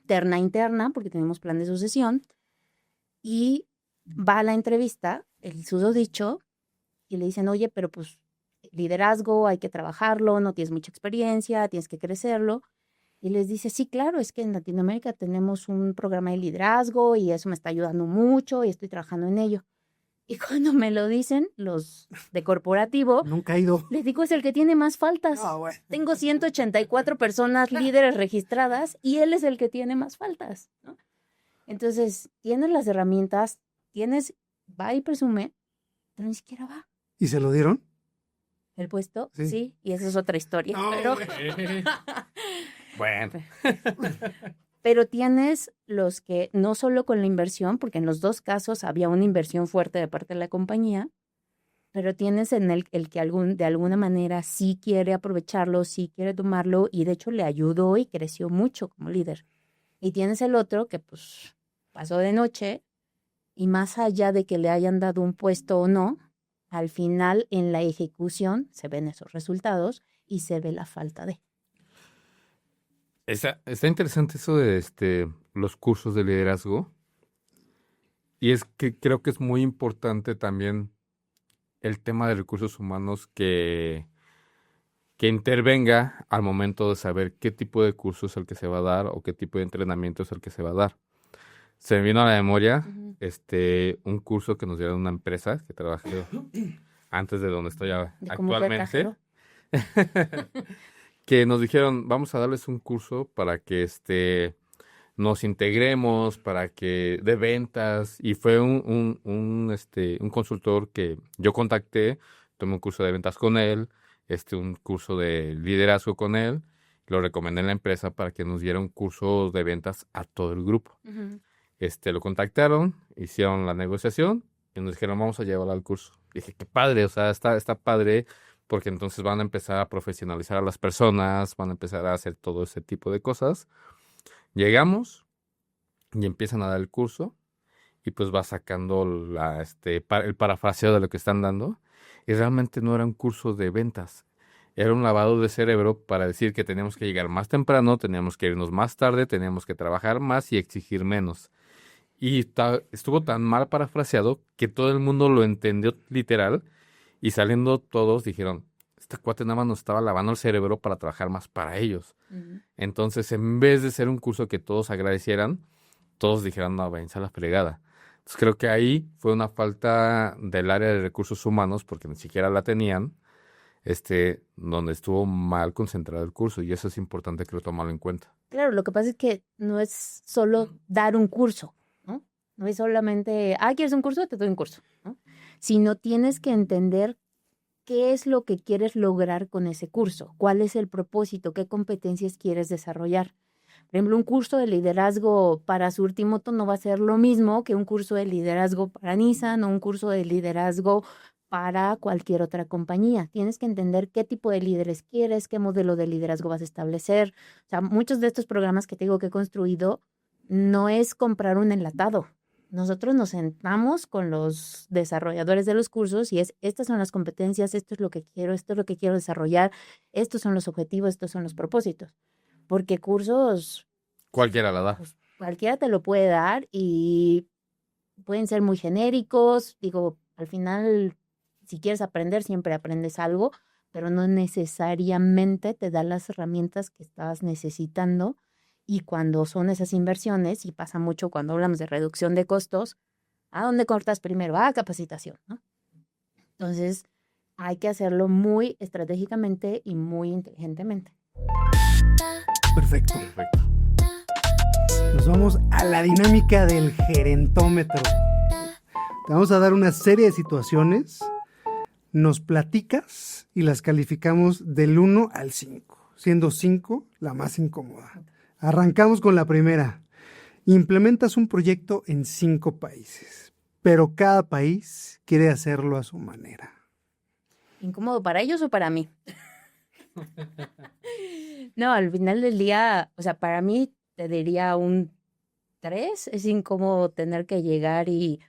terna interna, porque tenemos plan de sucesión, y va a la entrevista, el susodicho, y le dicen, oye, pero pues liderazgo, hay que trabajarlo, no tienes mucha experiencia, tienes que crecerlo. Y les dice, sí, claro, es que en Latinoamérica tenemos un programa de liderazgo y eso me está ayudando mucho y estoy trabajando en ello. Y cuando me lo dicen los de corporativo, Nunca he ido. les digo, es el que tiene más faltas. Ah, bueno. Tengo 184 personas líderes registradas y él es el que tiene más faltas, ¿no? Entonces, tienes las herramientas, va y presume, pero ni siquiera va. ¿Y se lo dieron? El puesto, Sí. sí, y esa es otra historia. No, pero, Bueno. pero tienes los que no solo con la inversión, porque en los dos casos había una inversión fuerte de parte de la compañía, pero tienes en el que de alguna manera sí quiere aprovecharlo, sí quiere tomarlo y de hecho le ayudó y creció mucho como líder. Y tienes el otro que pues pasó de noche y más allá de que le hayan dado un puesto o no, al final en la ejecución se ven esos resultados y se ve la falta de. Está interesante eso de los cursos de liderazgo. Y es que creo que es muy importante también el tema de recursos humanos que intervenga al momento de saber qué tipo de curso es el que se va a dar o qué tipo de entrenamiento es el que se va a dar. Se me vino a la memoria un curso que nos dieron una empresa que trabajé antes de donde estoy ¿De cómo fue actualmente. cajero? Que nos dijeron, vamos a darles un curso para que nos integremos, para que de ventas, y fue un consultor que yo contacté, tomé un curso de ventas con él, un curso de liderazgo con él, lo recomendé en la empresa para que nos diera un curso de ventas a todo el grupo. Ujú. Lo contactaron, hicieron la negociación y nos dijeron, vamos a llevarlo al curso. Dije, qué padre, o sea, está padre, porque entonces van a empezar a profesionalizar a las personas, van a empezar a hacer todo ese tipo de cosas. Llegamos y empiezan a dar el curso y pues va sacando el parafraseo de lo que están dando y realmente no era un curso de ventas, era un lavado de cerebro para decir que teníamos que llegar más temprano, teníamos que irnos más tarde, teníamos que trabajar más y exigir menos. Y estuvo tan mal parafraseado que todo el mundo lo entendió literal y saliendo todos dijeron, esta cuate nada más nos estaba lavando el cerebro para trabajar más para ellos. Ujú. Entonces, en vez de ser un curso que todos agradecieran, todos dijeran, no, váyanse a la fregada. Entonces creo que ahí fue una falta del área de recursos humanos, porque ni siquiera la tenían, donde estuvo mal concentrado el curso, y eso es importante, creo, tomarlo en cuenta. Claro, lo que pasa es que no es solo dar un curso, ¿no? No es solamente, ¿quieres un curso? Te doy un curso, ¿no? Sino tienes que entender qué es lo que quieres lograr con ese curso, cuál es el propósito, qué competencias quieres desarrollar. Por ejemplo, un curso de liderazgo para Surtimoto no va a ser lo mismo que un curso de liderazgo para Nissan o un curso de liderazgo para cualquier otra compañía. Tienes que entender qué tipo de líderes quieres, qué modelo de liderazgo vas a establecer. O sea, muchos de estos programas que te digo que he construido no es comprar un enlatado. Nosotros nos sentamos con los desarrolladores de los cursos y estas son las competencias, esto es lo que quiero, esto es lo que quiero desarrollar, estos son los objetivos, estos son los propósitos. Porque cursos, Cualquiera la da. pues, cualquiera te lo puede dar y pueden ser muy genéricos. Digo, al final, si quieres aprender, siempre aprendes algo, pero no necesariamente te da las herramientas que estás necesitando. Y cuando son esas inversiones, y pasa mucho cuando hablamos de reducción de costos, ¿a dónde cortas primero? Capacitación, ¿no? Entonces, hay que hacerlo muy estratégicamente y muy inteligentemente. Perfecto. Perfecto. Nos vamos a la dinámica del gerentómetro. Te vamos a dar una serie de situaciones, nos platicas y las calificamos del 1 al 5, siendo 5 la más incómoda. Arrancamos con la primera. Implementas un proyecto en 5 países, pero cada país quiere hacerlo a su manera. ¿Incómodo para ellos o para mí? No, al final del día, o sea, para mí te diría un 3. Es incómodo tener que llegar y,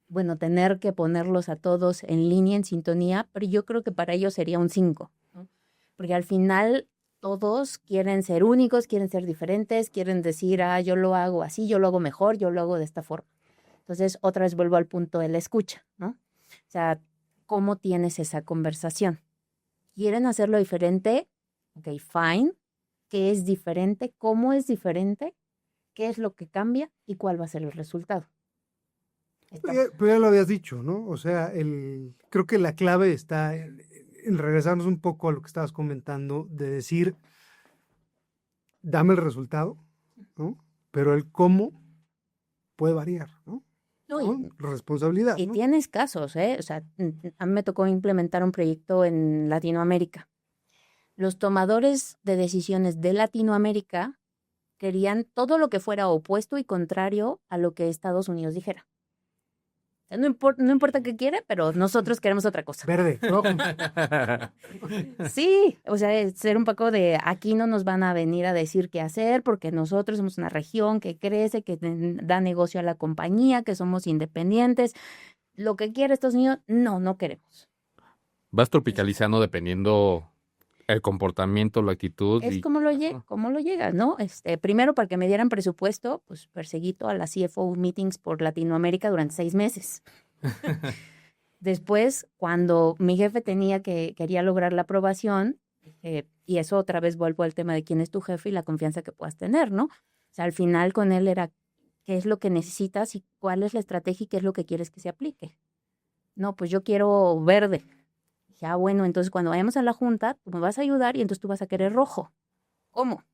bueno, tener que ponerlos a todos en línea, en sintonía, pero yo creo que para ellos sería un 5, ¿no? Porque al final todos quieren ser únicos, quieren ser diferentes, quieren decir, yo lo hago así, yo lo hago mejor, yo lo hago de esta forma. Entonces, otra vez vuelvo al punto de la escucha, ¿no? O sea, ¿cómo tienes esa conversación? ¿Quieren hacerlo diferente? Ok, fine. ¿Qué es diferente? ¿Cómo es diferente? ¿Qué es lo que cambia? ¿Y cuál va a ser el resultado? Pero ya lo habías dicho, ¿no? O sea, creo que la clave está en regresarnos un poco a lo que estabas comentando, de decir, dame el resultado, ¿no? Pero el cómo puede variar, ¿no? No, Responsabilidad, y ¿no? tienes casos, ¿eh? O sea, a mí me tocó implementar un proyecto en Latinoamérica. Los tomadores de decisiones de Latinoamérica querían todo lo que fuera opuesto y contrario a lo que Estados Unidos dijera. O sea, no importa qué quiere, pero nosotros queremos otra cosa. Verde, rojo. Sí, o sea, ser un poco de aquí no nos van a venir a decir qué hacer porque nosotros somos una región que crece, que da negocio a la compañía, que somos independientes. Lo que quiere Estados Unidos, no queremos. Vas tropicalizando dependiendo el comportamiento, la actitud. Es como lo llegas, ¿no? Primero, para que me dieran presupuesto, pues perseguí todas las CFO meetings por Latinoamérica durante 6 meses. Después, cuando mi jefe quería lograr la aprobación, y eso otra vez vuelvo al tema de quién es tu jefe y la confianza que puedas tener, ¿no? O sea, al final con él era qué es lo que necesitas y cuál es la estrategia y qué es lo que quieres que se aplique. No, pues yo quiero verde. Ya, bueno, entonces cuando vayamos a la junta, tú me vas a ayudar y entonces tú vas a querer rojo. ¿Cómo?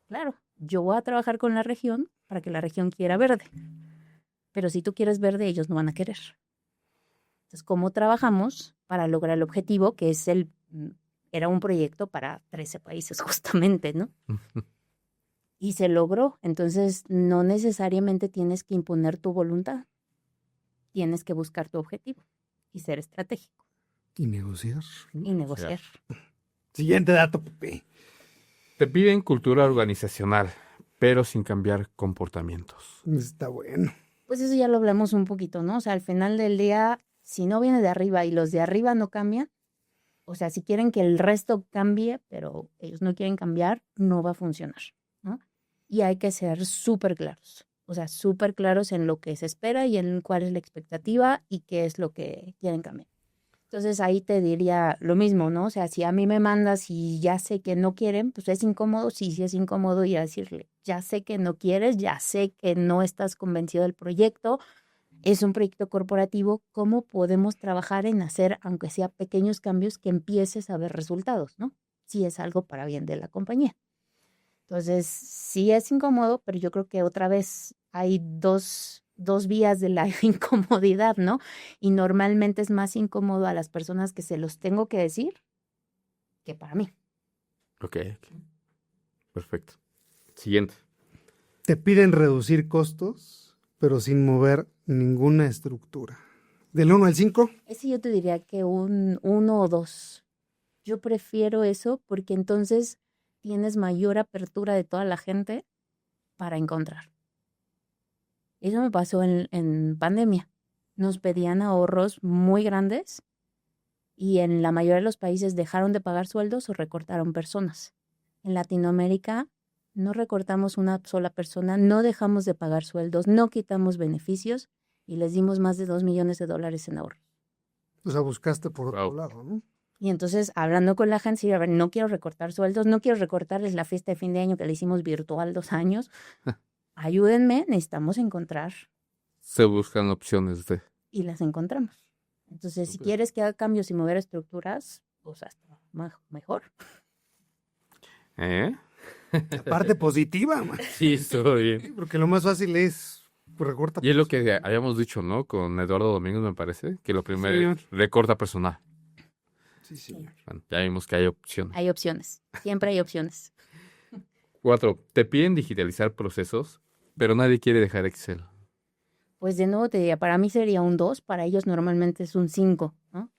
Claro, yo voy a trabajar con la región para que la región quiera verde. Pero si tú quieres verde, ellos no van a querer. Entonces, ¿cómo trabajamos para lograr el objetivo? Que era un proyecto para 13 países justamente, ¿no? Y se logró. Entonces, no necesariamente tienes que imponer tu voluntad. Tienes que buscar tu objetivo y ser estratégico. Y negociar. Y negociar. Siguiente dato, Pepe. Te piden cultura organizacional, pero sin cambiar comportamientos. Está bueno. Pues eso ya lo hablamos un poquito, ¿no? O sea, al final del día, si no viene de arriba y los de arriba no cambian, o sea, si quieren que el resto cambie, pero ellos no quieren cambiar, no va a funcionar, ¿no? Y hay que ser súper claros. O sea, súper claros en lo que se espera y en cuál es la expectativa y qué es lo que quieren cambiar. Entonces ahí te diría lo mismo, ¿no? O sea, si a mí me mandas y ya sé que no quieren, pues es incómodo, sí es incómodo ir a decirle, ya sé que no quieres, ya sé que no estás convencido del proyecto, es un proyecto corporativo, ¿cómo podemos trabajar en hacer, aunque sea pequeños cambios, que empieces a ver resultados, ¿no? Si es algo para bien de la compañía. Entonces, sí es incómodo, pero yo creo que otra vez hay dos vías de la incomodidad, ¿no? Y normalmente es más incómodo a las personas que se los tengo que decir que para mí. Ok. Perfecto. Siguiente. Te piden reducir costos, pero sin mover ninguna estructura. Del 1 al 5. Ese yo te diría que un 1 o 2. Yo prefiero eso porque entonces tienes mayor apertura de toda la gente para encontrar. Eso me pasó en pandemia. Nos pedían ahorros muy grandes y en la mayoría de los países dejaron de pagar sueldos o recortaron personas. En Latinoamérica no recortamos una sola persona, no dejamos de pagar sueldos, no quitamos beneficios y les dimos más de $2 millones en ahorros. O sea, buscaste por otro Wow. lado, ¿no? Y entonces, hablando con la agencia, a ver, no quiero recortar sueldos, no quiero recortarles la fiesta de fin de año que le hicimos virtual 2 años. Ayúdenme, necesitamos encontrar. Se buscan opciones de... Y las encontramos. Entonces, si Ok. quieres que haga cambios y mover estructuras, pues hasta mejor. ¿Eh? La parte positiva, man. Sí, estuvo bien. Porque lo más fácil es recorta. Y es lo que habíamos dicho, ¿no? Con Eduardo Domínguez, me parece, que lo primero Señor. es recorta personal. Sí, señor. Bueno, ya vimos que hay opciones. Hay opciones, siempre hay opciones. 4. Te piden digitalizar procesos, pero nadie quiere dejar Excel. Pues de nuevo te diría, para mí sería un 2, para ellos normalmente es un 5, ¿no?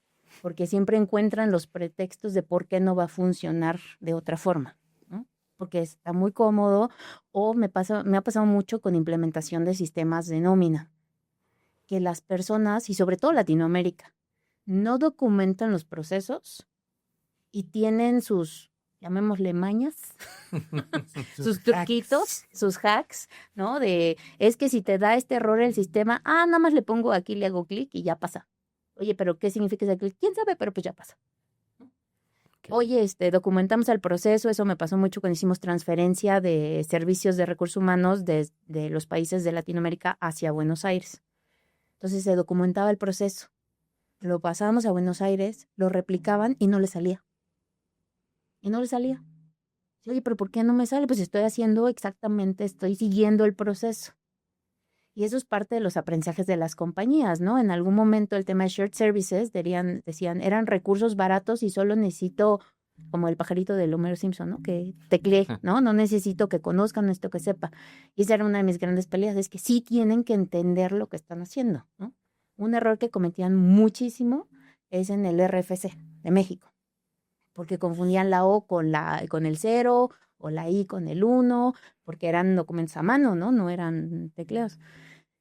Porque siempre encuentran los pretextos de por qué no va a funcionar de otra forma, ¿no? Porque está muy cómodo o me ha pasado mucho con implementación de sistemas de nómina, que las personas, y sobre todo Latinoamérica, no documentan los procesos y tienen sus, llamémosle mañas, sus truquitos, sus hacks, ¿no? Es que si te da este error el sistema, nada más le pongo aquí, le hago clic y ya pasa. Oye, ¿pero qué significa ese clic? ¿Quién sabe? Pero pues ya pasa. Oye, documentamos el proceso, eso me pasó mucho cuando hicimos transferencia de servicios de recursos humanos de los países de Latinoamérica hacia Buenos Aires. Entonces se documentaba el proceso, lo pasábamos a Buenos Aires, lo replicaban y no le salía. Y no le salía. Oye, pero ¿por qué no me sale? Pues estoy siguiendo el proceso. Y eso es parte de los aprendizajes de las compañías, ¿no? En algún momento el tema de shared services decían, eran recursos baratos y solo necesito, como el pajarito de Homero Simpson, ¿no? Que teclee, ¿no? No necesito que conozcan, necesito que sepa. Y esa era una de mis grandes peleas, es que sí tienen que entender lo que están haciendo, ¿no? Un error que cometían muchísimo es en el RFC de México, porque confundían la O con el 0 o la I con el 1, porque eran documentos a mano, ¿no? No eran tecleos.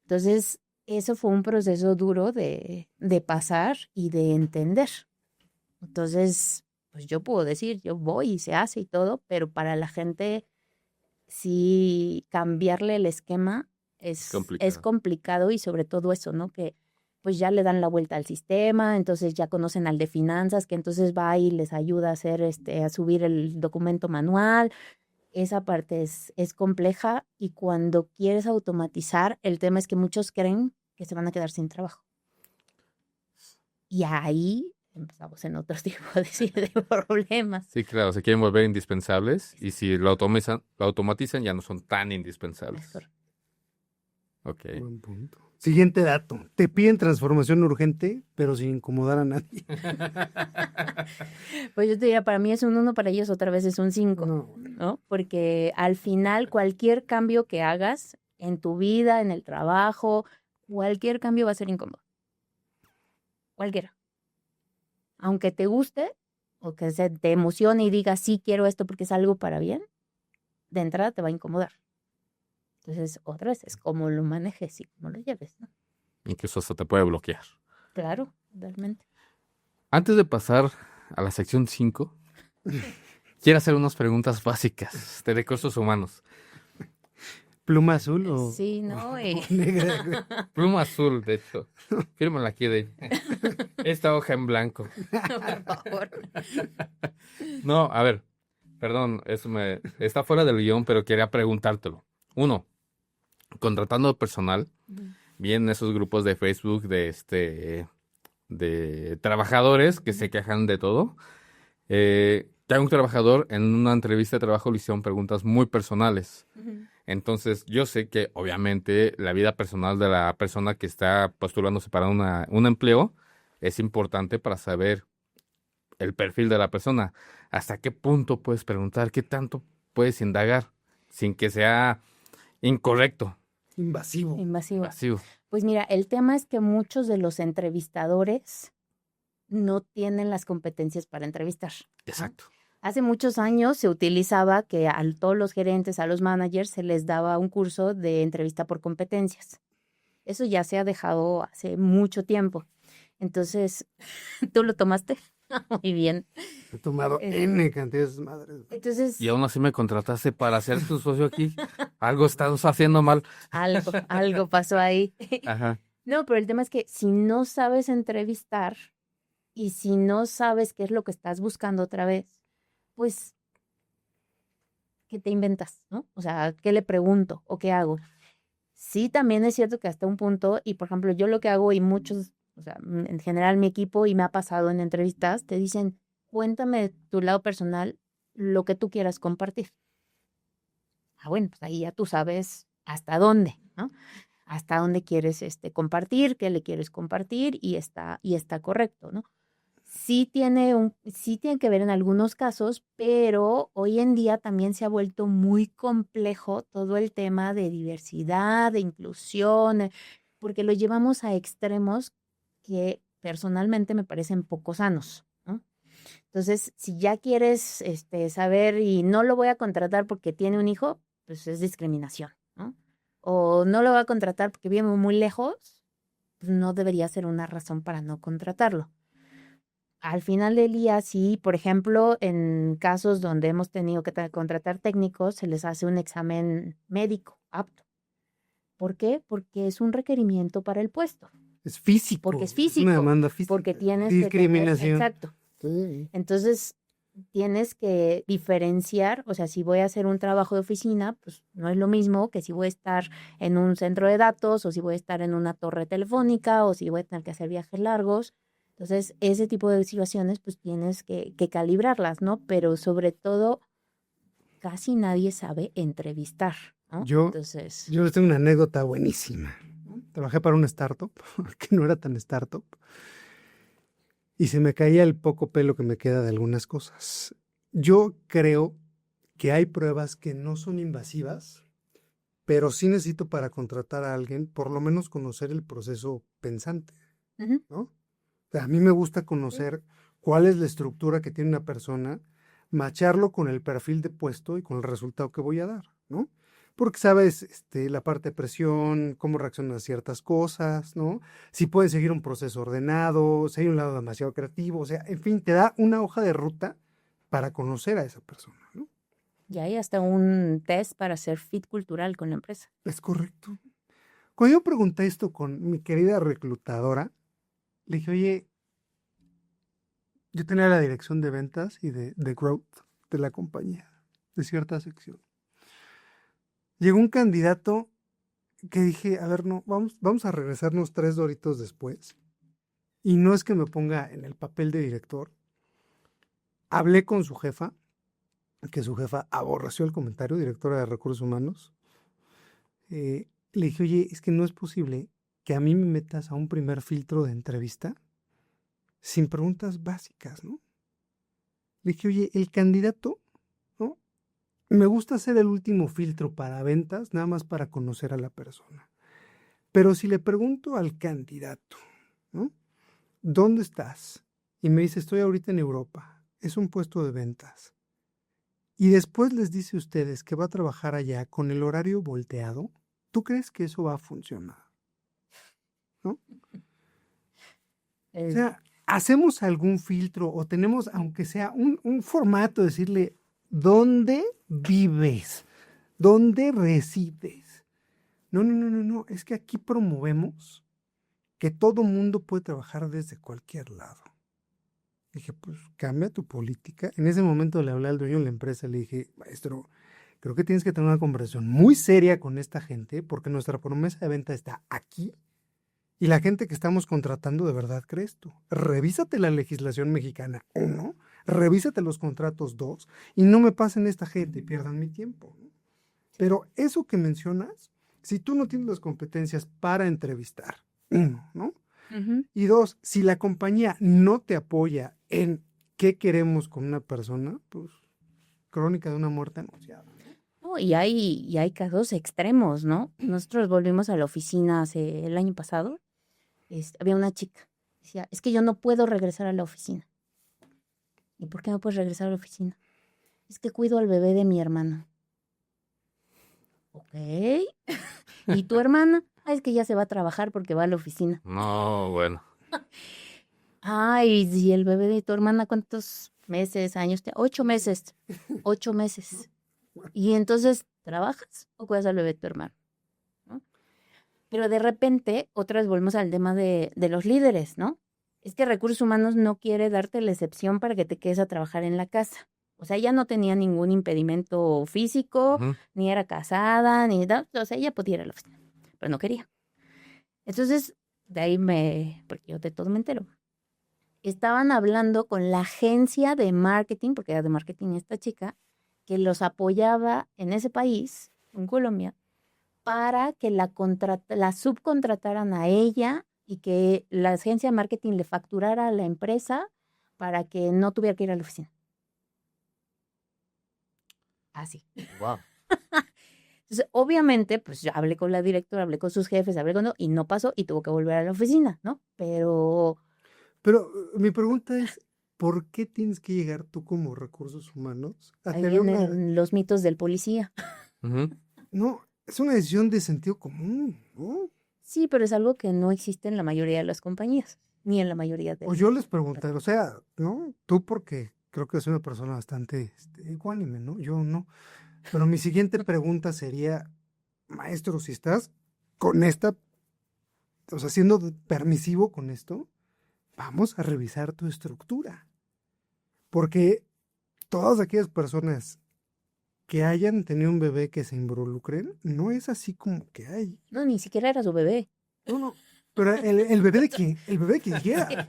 Entonces, eso fue un proceso duro de pasar y de entender. Entonces, pues yo puedo decir, yo voy y se hace y todo, pero para la gente sí cambiarle el esquema es complicado y sobre todo eso, ¿no? Que pues ya le dan la vuelta al sistema, entonces ya conocen al de finanzas, que entonces va y les ayuda a hacer a subir el documento manual. Esa parte es compleja y cuando quieres automatizar, el tema es que muchos creen que se van a quedar sin trabajo. Y ahí empezamos en otro tipo de problemas. Sí, claro, se quieren volver indispensables y si lo automatizan ya no son tan indispensables. Ok. Buen punto. Siguiente dato. Te piden transformación urgente, pero sin incomodar a nadie. Pues yo te diría, para mí es un 1, para ellos otra vez es un 5, ¿no? Porque al final cualquier cambio que hagas en tu vida, en el trabajo, cualquier cambio va a ser incómodo. Cualquiera. Aunque te guste o que te emocione y digas, sí, quiero esto porque es algo para bien, de entrada te va a incomodar. Entonces, otra vez, es cómo lo manejes y cómo lo lleves, ¿no? Incluso hasta te puede bloquear. Claro, realmente. Antes de pasar a la sección 5, quiero hacer unas preguntas básicas de recursos humanos. ¿Pluma azul o Sí, ¿no? o negra? Pluma azul, de hecho. Fírmala aquí de... Esta hoja en blanco. Por favor. No, a ver, perdón, está fuera del guión, pero quería preguntártelo. Uno, contratando personal, vienen esos grupos de Facebook de trabajadores que se quejan de todo. Que a un trabajador en una entrevista de trabajo le hicieron preguntas muy personales. Entonces, yo sé que obviamente la vida personal de la persona que está postulándose para un empleo es importante para saber el perfil de la persona. ¿Hasta qué punto puedes preguntar? ¿Qué tanto puedes indagar sin que sea incorrecto? Invasivo. Invasivo. Pues mira, el tema es que muchos de los entrevistadores no tienen las competencias para entrevistar. Exacto. Hace muchos años se utilizaba que a todos los gerentes, a los managers, se les daba un curso de entrevista por competencias. Eso ya se ha dejado hace mucho tiempo. Entonces, ¿tú lo tomaste? Muy bien. He tomado N cantidades de madres. Entonces, Y aún así me contrataste para ser tu socio aquí. Algo estás haciendo mal. algo pasó ahí. Ajá. No, pero el tema es que si no sabes entrevistar y si no sabes qué es lo que estás buscando otra vez, pues, ¿qué te inventas, no? O sea, ¿qué le pregunto o qué hago? Sí, también es cierto que hasta un punto, y por ejemplo, yo lo que hago y muchos, o sea, en general mi equipo, y me ha pasado en entrevistas, te dicen, cuéntame de tu lado personal lo que tú quieras compartir. Bueno, pues ahí ya tú sabes hasta dónde, ¿no? Hasta dónde quieres compartir, qué le quieres compartir y está correcto, ¿no? Sí tiene que ver en algunos casos, pero hoy en día también se ha vuelto muy complejo todo el tema de diversidad, de inclusión, porque lo llevamos a extremos que personalmente me parecen poco sanos, ¿no? Entonces, si ya quieres saber y no lo voy a contratar porque tiene un hijo, pues es discriminación, ¿no? O no lo voy a contratar porque vive muy lejos, pues no debería ser una razón para no contratarlo. Al final del día, sí, por ejemplo, en casos donde hemos tenido que contratar técnicos, se les hace un examen médico apto. ¿Por qué? Porque es un requerimiento para el puesto. Es físico. Porque es físico. Es una demanda física. Porque tienes discriminación. Exacto. Sí. Entonces, tienes que diferenciar, o sea, si voy a hacer un trabajo de oficina, pues no es lo mismo que si voy a estar en un centro de datos o si voy a estar en una torre telefónica o si voy a tener que hacer viajes largos. Entonces, ese tipo de situaciones, pues tienes que calibrarlas, ¿no? Pero sobre todo, casi nadie sabe entrevistar, ¿no? Yo les tengo una anécdota buenísima. Trabajé para una startup, que no era tan startup, y se me caía el poco pelo que me queda de algunas cosas. Yo creo que hay pruebas que no son invasivas, pero sí necesito para contratar a alguien, por lo menos conocer el proceso pensante, ¿no? O sea, a mí me gusta conocer cuál es la estructura que tiene una persona, macharlo con el perfil de puesto y con el resultado que voy a dar, ¿no? Porque sabes la parte de presión, cómo reaccionan a ciertas cosas, ¿no? Si pueden seguir un proceso ordenado, si hay un lado demasiado creativo, o sea, en fin, te da una hoja de ruta para conocer a esa persona, ¿no? Y hay hasta un test para hacer fit cultural con la empresa. Es correcto. Cuando yo pregunté esto con mi querida reclutadora, le dije, oye, yo tenía la dirección de ventas y de growth de la compañía, de cierta sección. Llegó un candidato que dije, a ver, no, vamos a regresarnos 3 doritos después. Y no es que me ponga en el papel de director. Hablé con su jefa, que su jefa aborreció el comentario, directora de recursos humanos. Le dije, oye, es que no es posible que a mí me metas a un primer filtro de entrevista sin preguntas básicas, ¿no? Le dije, oye, el candidato, ¿no? Me gusta hacer el último filtro para ventas, nada más para conocer a la persona. Pero si le pregunto al candidato, ¿no? ¿Dónde estás? Y me dice, estoy ahorita en Europa. Es un puesto de ventas. Y después les dice a ustedes que va a trabajar allá con el horario volteado. ¿Tú crees que eso va a funcionar? ¿No? O sea, ¿hacemos algún filtro o tenemos, aunque sea un formato, decirle, ¿dónde vives? ¿Dónde resides? No. Es que aquí promovemos que todo mundo puede trabajar desde cualquier lado. Dije, pues cambia tu política. En ese momento le hablé al dueño de la empresa, le dije, maestro, creo que tienes que tener una conversación muy seria con esta gente porque nuestra promesa de venta está aquí y la gente que estamos contratando de verdad cree esto. Revísate la legislación mexicana, 1, revísate los contratos, 2, y no me pasen esta gente y pierdan mi tiempo, ¿no? Pero eso que mencionas, si tú no tienes las competencias para entrevistar, 1, ¿no? Ujú. Y 2, si la compañía no te apoya en qué queremos con una persona, pues crónica de una muerte anunciada. No, y hay casos extremos, ¿no? Nosotros volvimos a la oficina el año pasado. Había una chica, decía, es que yo no puedo regresar a la oficina. ¿Y por qué no puedes regresar a la oficina? Es que cuido al bebé de mi hermana. Ok. ¿Y tu hermana? Es que ya se va a trabajar porque va a la oficina. No, bueno. Ay, ¿y el bebé de tu hermana cuántos meses, años? 8 meses. 8 meses. Y entonces, ¿trabajas o cuidas al bebé de tu hermano? ¿No? Pero de repente, otra vez volvemos al tema de los líderes, ¿no? Es que Recursos Humanos no quiere darte la excepción para que te quedes a trabajar en la casa. O sea, ella no tenía ningún impedimento físico, Ujú. ni era casada, ni nada. O sea, ella podía ir a la oficina, pero no quería. Entonces, de ahí porque yo de todo me entero. Estaban hablando con la agencia de marketing, porque era de marketing esta chica, que los apoyaba en ese país, en Colombia, para que la subcontrataran a ella y que la agencia de marketing le facturara a la empresa para que no tuviera que ir a la oficina. Así. Wow. Entonces, obviamente, pues yo hablé con la directora, hablé con sus jefes, y no pasó y tuvo que volver a la oficina, ¿no? Pero Pero mi pregunta es, ¿por qué tienes que llegar tú como recursos humanos a ahí tener una... vienen los mitos del policía. Ujú. No, es una decisión de sentido común, ¿no? Sí, pero es algo que no existe en la mayoría de las compañías, ni en la mayoría de O yo les pregunté, o sea, ¿no? Tú porque creo que eres una persona bastante ecuánime, ¿no? Yo no. Pero mi siguiente pregunta sería, maestro, si estás con esta, o sea, siendo permisivo con esto, vamos a revisar tu estructura. Porque todas aquellas personas que hayan tenido un bebé que se involucren, no es así como que hay. No, ni siquiera era su bebé. No, no. Pero el bebé de quien, el bebé de quien quiera.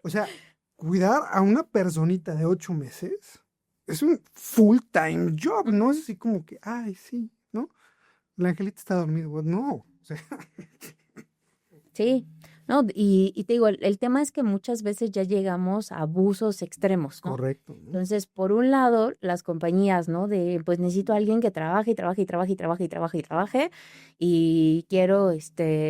O sea, cuidar a una personita de 8 meses es un full-time job, no es así como que, ay, sí, ¿no? El angelito está dormido, pues, no. O sea, Sí, no, y te digo, el tema es que muchas veces ya llegamos a abusos extremos, ¿no? correcto, ¿no? Entonces, por un lado, las compañías, ¿no? Pues necesito a alguien que trabaje y trabaje y trabaje y trabaje y trabaje y trabaje y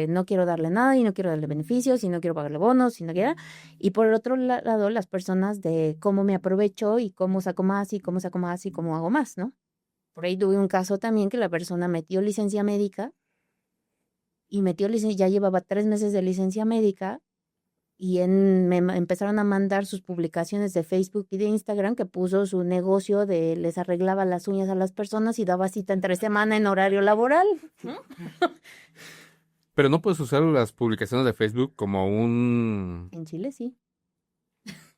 no quiero darle nada y no quiero darle beneficios y no quiero pagarle bonos y no quiero. Y por el otro lado, las personas de cómo me aprovecho y cómo saco más y cómo saco más y cómo hago más, ¿no? Por ahí tuve un caso también que la persona metió licencia médica y ya llevaba 3 meses de licencia médica y empezaron a mandar sus publicaciones de Facebook y de Instagram que puso su negocio les arreglaba las uñas a las personas y daba cita entre semana en horario laboral. ¿No? Pero no puedes usar las publicaciones de Facebook como un... En Chile sí.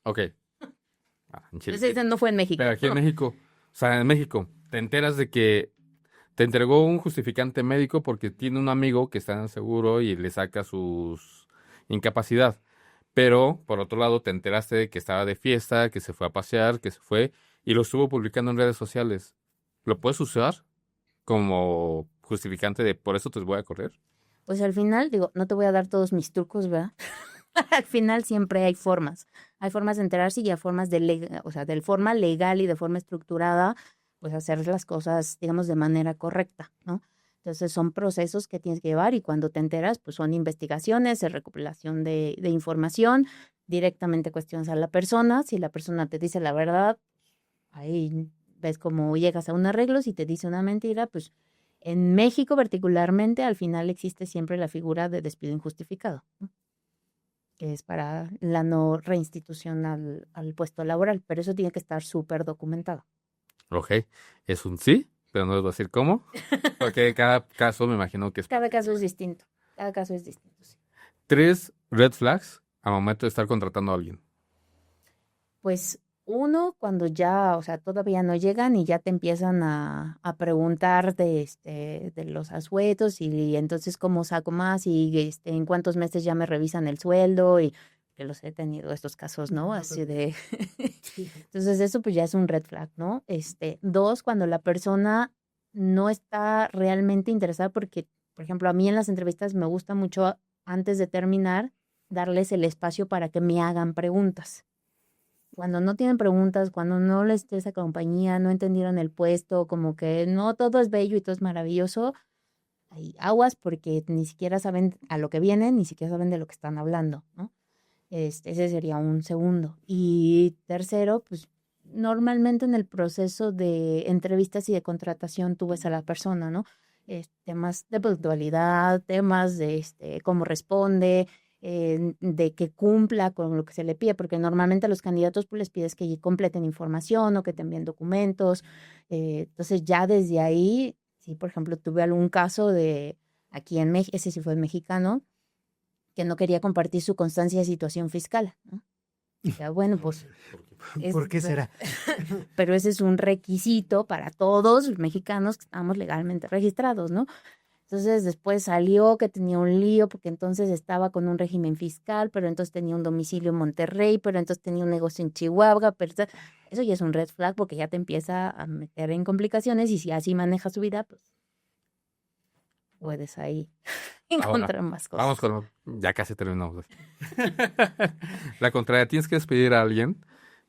Ok. En Chile. Entonces no fue en México. Pero aquí en México, o sea, en México, te enteras de que te entregó un justificante médico porque tiene un amigo que está en el seguro y le saca sus incapacidad. Pero, por otro lado, te enteraste de que estaba de fiesta, que se fue a pasear, que se fue y lo estuvo publicando en redes sociales. ¿Lo puedes usar como justificante de por eso te voy a correr? Pues al final, digo, no te voy a dar todos mis trucos, ¿verdad? Al final siempre hay formas. Hay formas de enterarse y hay formas de forma legal y de forma estructurada, pues hacer las cosas, digamos, de manera correcta, ¿no? Entonces son procesos que tienes que llevar y cuando te enteras, pues son investigaciones, es recopilación de información, directamente cuestionas a la persona. Si la persona te dice la verdad, ahí ves cómo llegas a un arreglo. Si te dice una mentira, pues en México particularmente al final existe siempre la figura de despido injustificado, ¿no? Que es para la no reinstitución al puesto laboral, pero eso tiene que estar súper documentado. Ok, es un sí, pero no les voy a decir cómo, porque cada caso me imagino que es... Cada caso es distinto, cada caso es distinto, sí. 3 red flags al momento de estar contratando a alguien. Pues uno, cuando ya, o sea, todavía no llegan y ya te empiezan a preguntar de los asuetos y entonces cómo saco más y en cuántos meses ya me revisan el sueldo y que los he tenido estos casos, ¿no? Así de... Entonces eso pues ya es un red flag, ¿no? Dos, cuando la persona no está realmente interesada porque, por ejemplo, a mí en las entrevistas me gusta mucho antes de terminar darles el espacio para que me hagan preguntas. Cuando no tienen preguntas, cuando no les interesa compañía, no entendieron el puesto, como que no todo es bello y todo es maravilloso, hay aguas porque ni siquiera saben a lo que vienen, ni siquiera saben de lo que están hablando, ¿no? Ese sería un segundo. Y tercero, pues normalmente en el proceso de entrevistas y de contratación tú ves a la persona, ¿no? Temas de puntualidad, temas de cómo responde, de que cumpla con lo que se le pide, porque normalmente a los candidatos pues les pides que completen información o que te envíen documentos. Entonces ya desde ahí, sí, por ejemplo, tuve algún caso de aquí en México, ese sí fue mexicano, que no quería compartir su constancia de situación fiscal, ¿no? Ya, bueno, pues... ¿Por qué será? Pero ese es un requisito para todos los mexicanos que estamos legalmente registrados, ¿no? Entonces después salió que tenía un lío porque entonces estaba con un régimen fiscal, pero entonces tenía un domicilio en Monterrey, pero entonces tenía un negocio en Chihuahua, pero eso ya es un red flag porque ya te empieza a meter en complicaciones y si así maneja su vida, pues puedes ahí encontrar más cosas. Vamos con... Ya casi terminamos. La contraria, tienes que despedir a alguien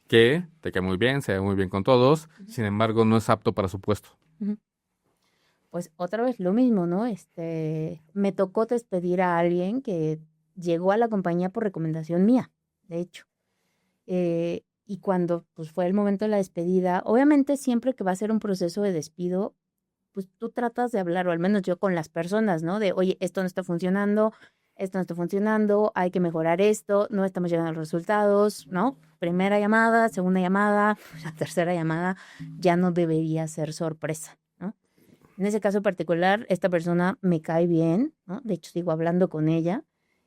que te cae muy bien, se ve muy bien con todos, sin embargo no es apto para su puesto. Pues otra vez lo mismo, ¿no? Me tocó despedir a alguien que llegó a la compañía por recomendación mía, de hecho. Y cuando pues fue el momento de la despedida, obviamente siempre que va a ser un proceso de despido, pues tú tratas de hablar, o al menos yo con las personas, ¿no? De, oye, esto no está funcionando, hay que mejorar esto, no estamos llegando a los resultados, ¿no? Primera llamada, segunda llamada, la tercera llamada, ya no debería ser sorpresa, ¿no? En ese caso particular, esta persona me cae bien, ¿no? De hecho, sigo hablando con ella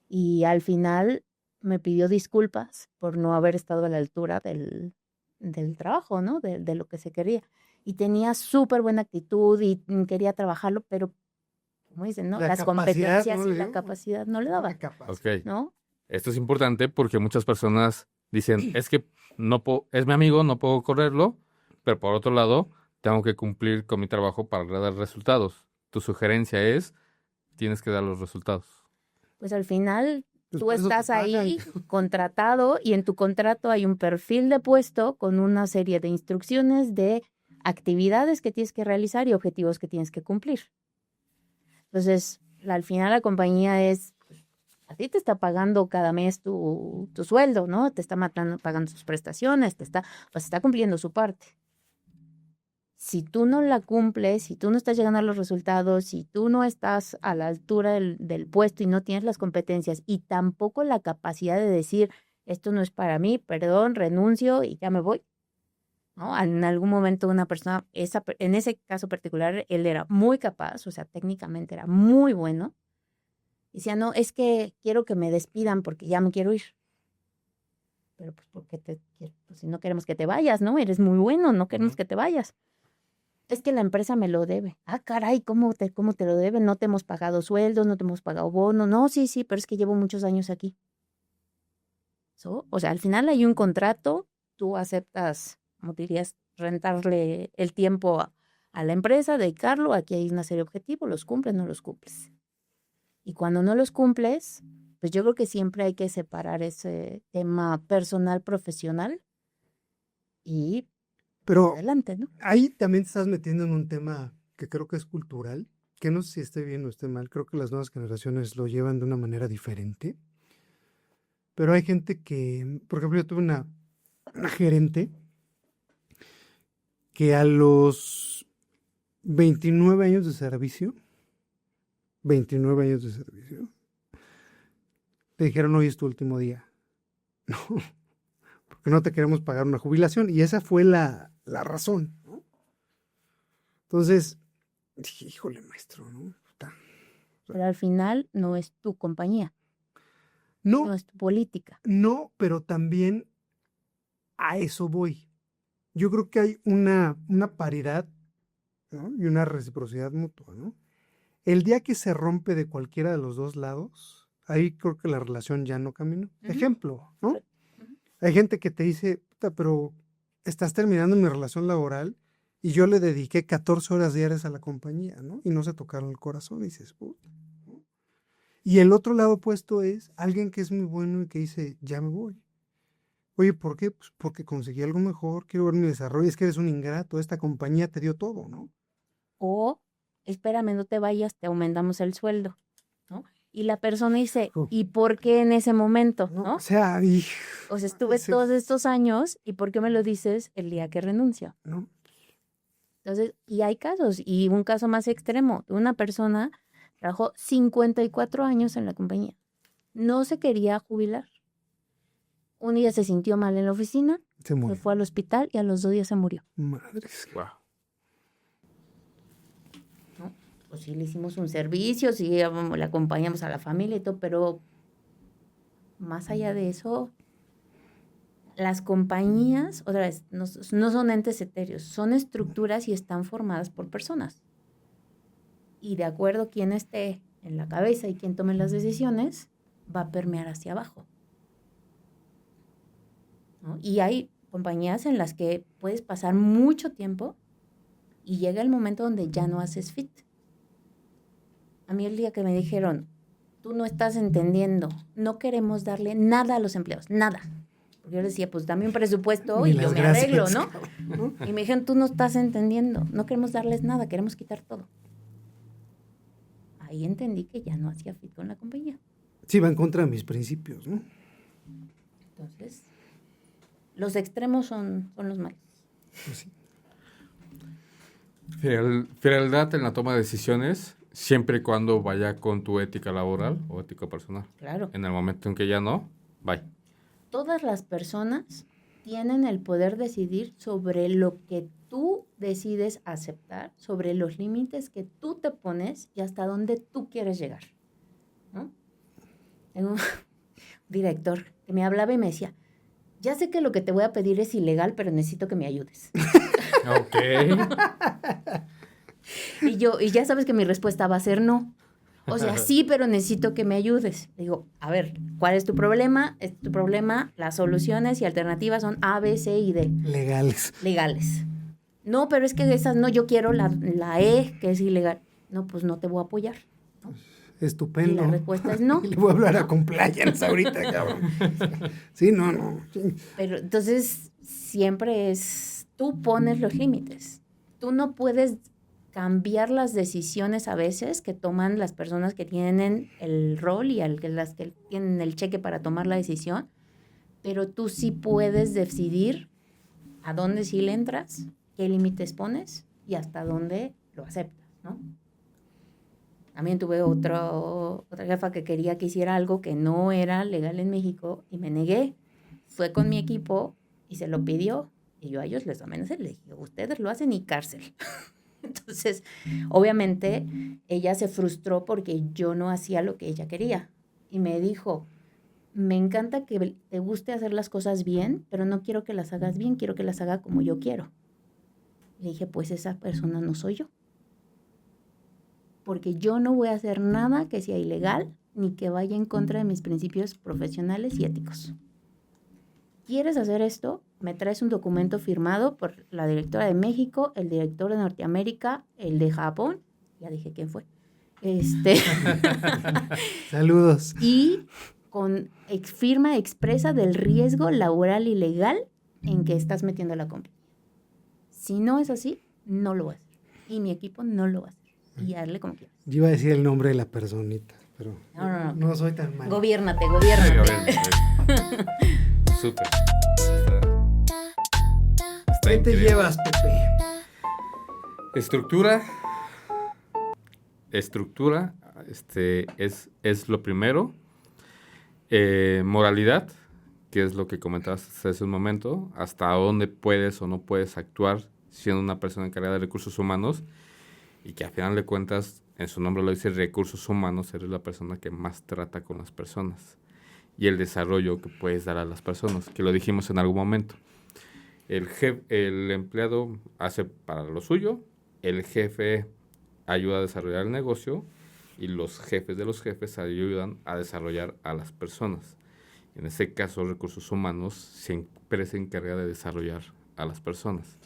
y al final me pidió disculpas por no haber estado a la altura del trabajo, ¿no? De lo que se quería. Y tenía súper buena actitud y quería trabajarlo, pero, como dicen, ¿no? Las competencias y la capacidad no le daban, Ok. ¿no? Esto es importante porque muchas personas dicen, es que no es mi amigo, no puedo correrlo, pero por otro lado, tengo que cumplir con mi trabajo para dar resultados. Tu sugerencia es, tienes que dar los resultados. Pues al final Pues tú por eso te estás pagan. ahí contratado y en tu contrato hay un perfil de puesto con una serie de instrucciones de actividades que tienes que realizar y objetivos que tienes que cumplir. Entonces, al final la compañía a ti te está pagando cada mes tu sueldo, ¿no? Te está pagando sus prestaciones, pues está cumpliendo su parte. Si tú no la cumples, si tú no estás llegando a los resultados, si tú no estás a la altura del puesto y no tienes las competencias y tampoco la capacidad de decir, esto no es para mí, perdón, renuncio y ya me voy, ¿no? En algún momento una persona, en ese caso particular, él era muy capaz, o sea, técnicamente era muy bueno. Decía, no, es que quiero que me despidan porque ya me quiero ir. Pero pues, pues si no queremos que te vayas, ¿no? Eres muy bueno, no queremos que te vayas. Es que la empresa me lo debe. Ah, caray, ¿cómo te lo debe? No te hemos pagado sueldos, no te hemos pagado bono. No, sí, pero es que llevo muchos años aquí. O sea, al final hay un contrato, tú aceptas, como dirías, rentarle el tiempo a la empresa, dedicarlo, aquí hay una serie de objetivos, los cumples, no los cumples. Y cuando no los cumples, pues yo creo que siempre hay que separar ese tema personal, profesional y Pero adelante, ¿no? ahí también te estás metiendo en un tema que creo que es cultural, que no sé si esté bien o esté mal, creo que las nuevas generaciones lo llevan de una manera diferente, pero hay gente que, por ejemplo, yo tuve una gerente que a los 29 años de servicio, 29 años de servicio, te dijeron, hoy es tu último día. No, porque no te queremos pagar una jubilación. Y esa fue la razón, ¿no? Entonces, dije, híjole, maestro, ¿no? Pero al final no es tu compañía. No, No es tu política. no, pero también a eso voy. Yo creo que hay una paridad, ¿no? Y una reciprocidad mutua, ¿no? El día que se rompe de cualquiera de los dos lados, ahí creo que la relación ya no caminó. Ujú. Ejemplo, ¿no? Ujú. Hay gente que te dice, "Puta, pero estás terminando mi relación laboral y yo le dediqué 14 horas diarias a la compañía, ¿no? Y no se tocaron el corazón", y dices, "Puta", ¿no? Y el otro lado opuesto es alguien que es muy bueno y que dice, "Ya me voy". Oye, ¿por qué? Pues porque conseguí algo mejor, quiero ver mi desarrollo, es que eres un ingrato, esta compañía te dio todo, ¿no? O, espérame, no te vayas, te aumentamos el sueldo, ¿no? Y la persona dice, ¿y por qué en ese momento, ¿No? no? O sea, O sea, estuve ese- todos estos años, ¿y por qué me lo dices el día que renuncio? ¿no? Entonces, y hay casos, y un caso más extremo, de una persona trabajó 54 años en la compañía, no se quería jubilar. Un día se sintió mal en la oficina, Se se murió. fue al hospital y a los 2 días se murió. Madres. Wow. ¿No? Pues sí, le hicimos un servicio, sí, le acompañamos a la familia y todo, pero más allá de eso, las compañías, otra vez, no son entes etéreos, son estructuras y están formadas por personas. Y de acuerdo a quién esté en la cabeza y quién tome las decisiones, va a permear hacia abajo, ¿no? Y hay compañías en las que puedes pasar mucho tiempo y llega el momento donde ya no haces fit. A mí el día que me dijeron, tú no estás entendiendo, no queremos darle nada a los empleados, nada. Porque yo les decía, pues dame un presupuesto Ni y yo las me arreglo, gracias, ¿no? cabrón, ¿no? Y me dijeron, tú no estás entendiendo, no queremos darles nada, queremos quitar todo. Ahí entendí que ya no hacía fit con la compañía. Sí, va en contra de mis principios, ¿no? Entonces, los extremos son los malos. Pues sí. Frialdad en la toma de decisiones, siempre y cuando vaya con tu ética laboral o ética personal. Claro. En el momento en que ya no, bye. Todas las personas tienen el poder decidir sobre lo que tú decides aceptar, sobre los límites que tú te pones y hasta dónde tú quieres llegar, ¿no? Tengo un director que me hablaba y me decía, ya sé que lo que te voy a pedir es ilegal, pero necesito que me ayudes. Ok. Y ya sabes que mi respuesta va a ser no. O sea, sí, pero necesito que me ayudes. Le digo, a ver, ¿cuál es tu problema? Este es tu problema. Las soluciones y alternativas son A, B, C y D. Legales. Legales. No, pero es que esas no, yo quiero la E, que es ilegal. No, pues no te voy a apoyar. Estupendo. Y la respuesta es no. Le voy a hablar a compliance ahorita, cabrón. Sí, no. Sí. Pero entonces siempre es, tú pones los límites. Tú no puedes cambiar las decisiones a veces que toman las personas que tienen el rol y las que tienen el cheque para tomar la decisión, pero tú sí puedes decidir a dónde sí le entras, qué límites pones y hasta dónde lo aceptas, ¿no? También tuve otra jefa que quería que hiciera algo que no era legal en México y me negué. Fue con mi equipo y se lo pidió y yo a ellos les amenacé, les dije, ustedes lo hacen y cárcel. Entonces, obviamente, ella se frustró porque yo no hacía lo que ella quería. Y me dijo, me encanta que te guste hacer las cosas bien, pero no quiero que las hagas bien, quiero que las haga como yo quiero. Le dije, pues esa persona no soy yo. Porque yo no voy a hacer nada que sea ilegal ni que vaya en contra de mis principios profesionales y éticos. ¿Quieres hacer esto? Me traes un documento firmado por la directora de México, el director de Norteamérica, el de Japón. Ya dije quién fue. Saludos. Y con firma expresa del riesgo laboral y legal en que estás metiendo la compañía. Si no es así, no lo voy a hacer. Y mi equipo no lo va a hacer. Y hazle como quieras. Yo iba a decir el nombre de la personita, pero no soy tan malo. Gobiérnate. Súper. ¿Qué te increíble. llevas, Pepe? Estructura, es lo primero. Moralidad, que es lo que comentabas hace un momento, hasta dónde puedes o no puedes actuar siendo una persona encargada de recursos humanos y que al final de cuentas, en su nombre lo dice recursos humanos, eres la persona que más trata con las personas. y el desarrollo que puedes dar a las personas, que lo dijimos en algún momento. El empleado hace para lo suyo, el jefe ayuda a desarrollar el negocio y los jefes de los jefes ayudan a desarrollar a las personas. En este caso, recursos humanos siempre se encarga de desarrollar a las personas.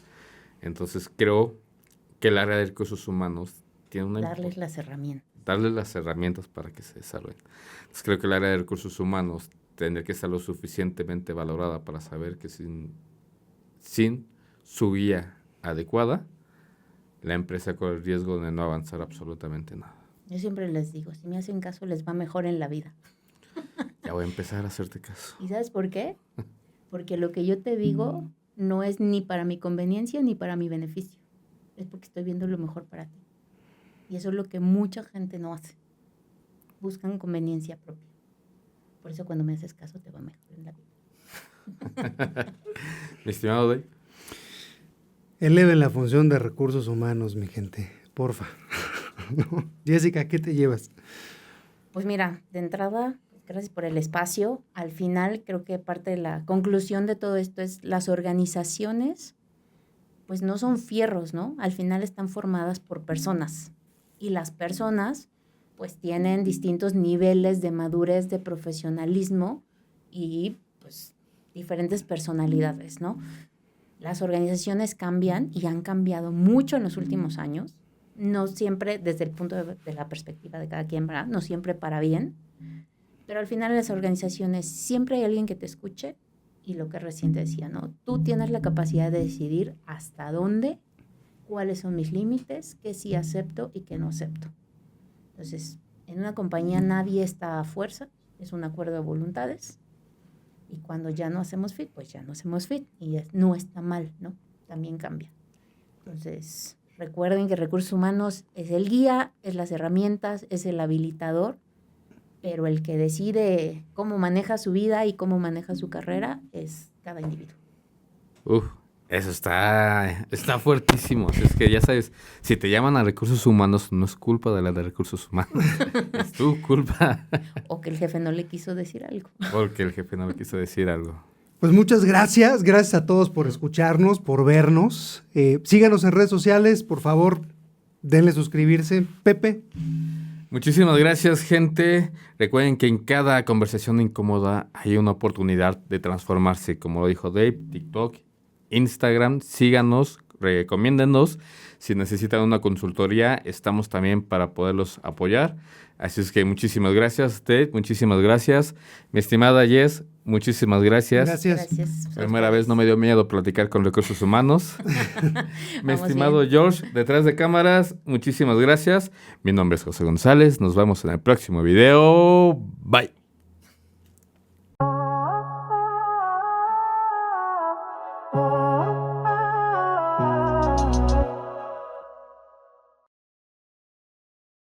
Entonces, creo que el área de recursos humanos tiene una... Darles las herramientas. Darles las herramientas para que se desarrollen. Entonces, creo que el área de recursos humanos tendría que estar lo suficientemente valorada para saber que sin su guía adecuada, la empresa corre el riesgo de no avanzar absolutamente nada. Yo siempre les digo, si me hacen caso, les va mejor en la vida. Ya voy a empezar a hacerte caso. ¿Y sabes por qué? Porque lo que yo te digo no es ni para mi conveniencia ni para mi beneficio. Es porque estoy viendo lo mejor para ti. Y eso es lo que mucha gente no hace. Buscan conveniencia propia. Por eso cuando me haces caso te va mejor en la vida. Mi estimado Dave. Eleven la función de recursos humanos, mi gente. Porfa. ¿No? Jessica, ¿qué te llevas? Pues mira, de entrada, gracias por el espacio. Al final, creo que parte de la conclusión de todo esto es las organizaciones, pues no son fierros, ¿no? Al final están formadas por personas. Y las personas, pues tienen distintos niveles de madurez, de profesionalismo y, pues, diferentes personalidades, ¿no? Las organizaciones cambian y han cambiado mucho en los últimos años. No siempre desde el punto de la perspectiva de cada quien, ¿verdad? No siempre para bien, pero al final en las organizaciones siempre hay alguien que te escuche y lo que recién te decía, ¿no? Tú tienes la capacidad de decidir hasta dónde, cuáles son mis límites, qué sí acepto y qué no acepto. Entonces, en una compañía nadie está a fuerza, es un acuerdo de voluntades y cuando ya no hacemos fit, pues ya no hacemos fit y no está mal, ¿no? También cambia. Entonces... recuerden que recursos humanos es el guía, es las herramientas, es el habilitador, pero el que decide cómo maneja su vida y cómo maneja su carrera es cada individuo. Eso está fuertísimo. Es que ya sabes, si te llaman a recursos humanos, no es culpa de la de recursos humanos, es tu culpa. O que el jefe no le quiso decir algo. Porque el jefe no le quiso decir algo. Pues muchas gracias. Gracias a todos por escucharnos, por vernos. Síganos en redes sociales, por favor, denle suscribirse. Pepe. Muchísimas gracias, gente. Recuerden que en cada conversación incómoda hay una oportunidad de transformarse. Como lo dijo Dave, TikTok, Instagram, síganos, recomiéndennos. Si necesitan una consultoría, estamos también para poderlos apoyar. Así es que muchísimas gracias, Dave, muchísimas gracias. Mi estimada Jess, muchísimas gracias. Gracias. Primera vez no me dio miedo platicar con recursos humanos. Mi estimado bien. George, detrás de cámaras, muchísimas gracias. Mi nombre es José González. Nos vemos en el próximo video. Bye.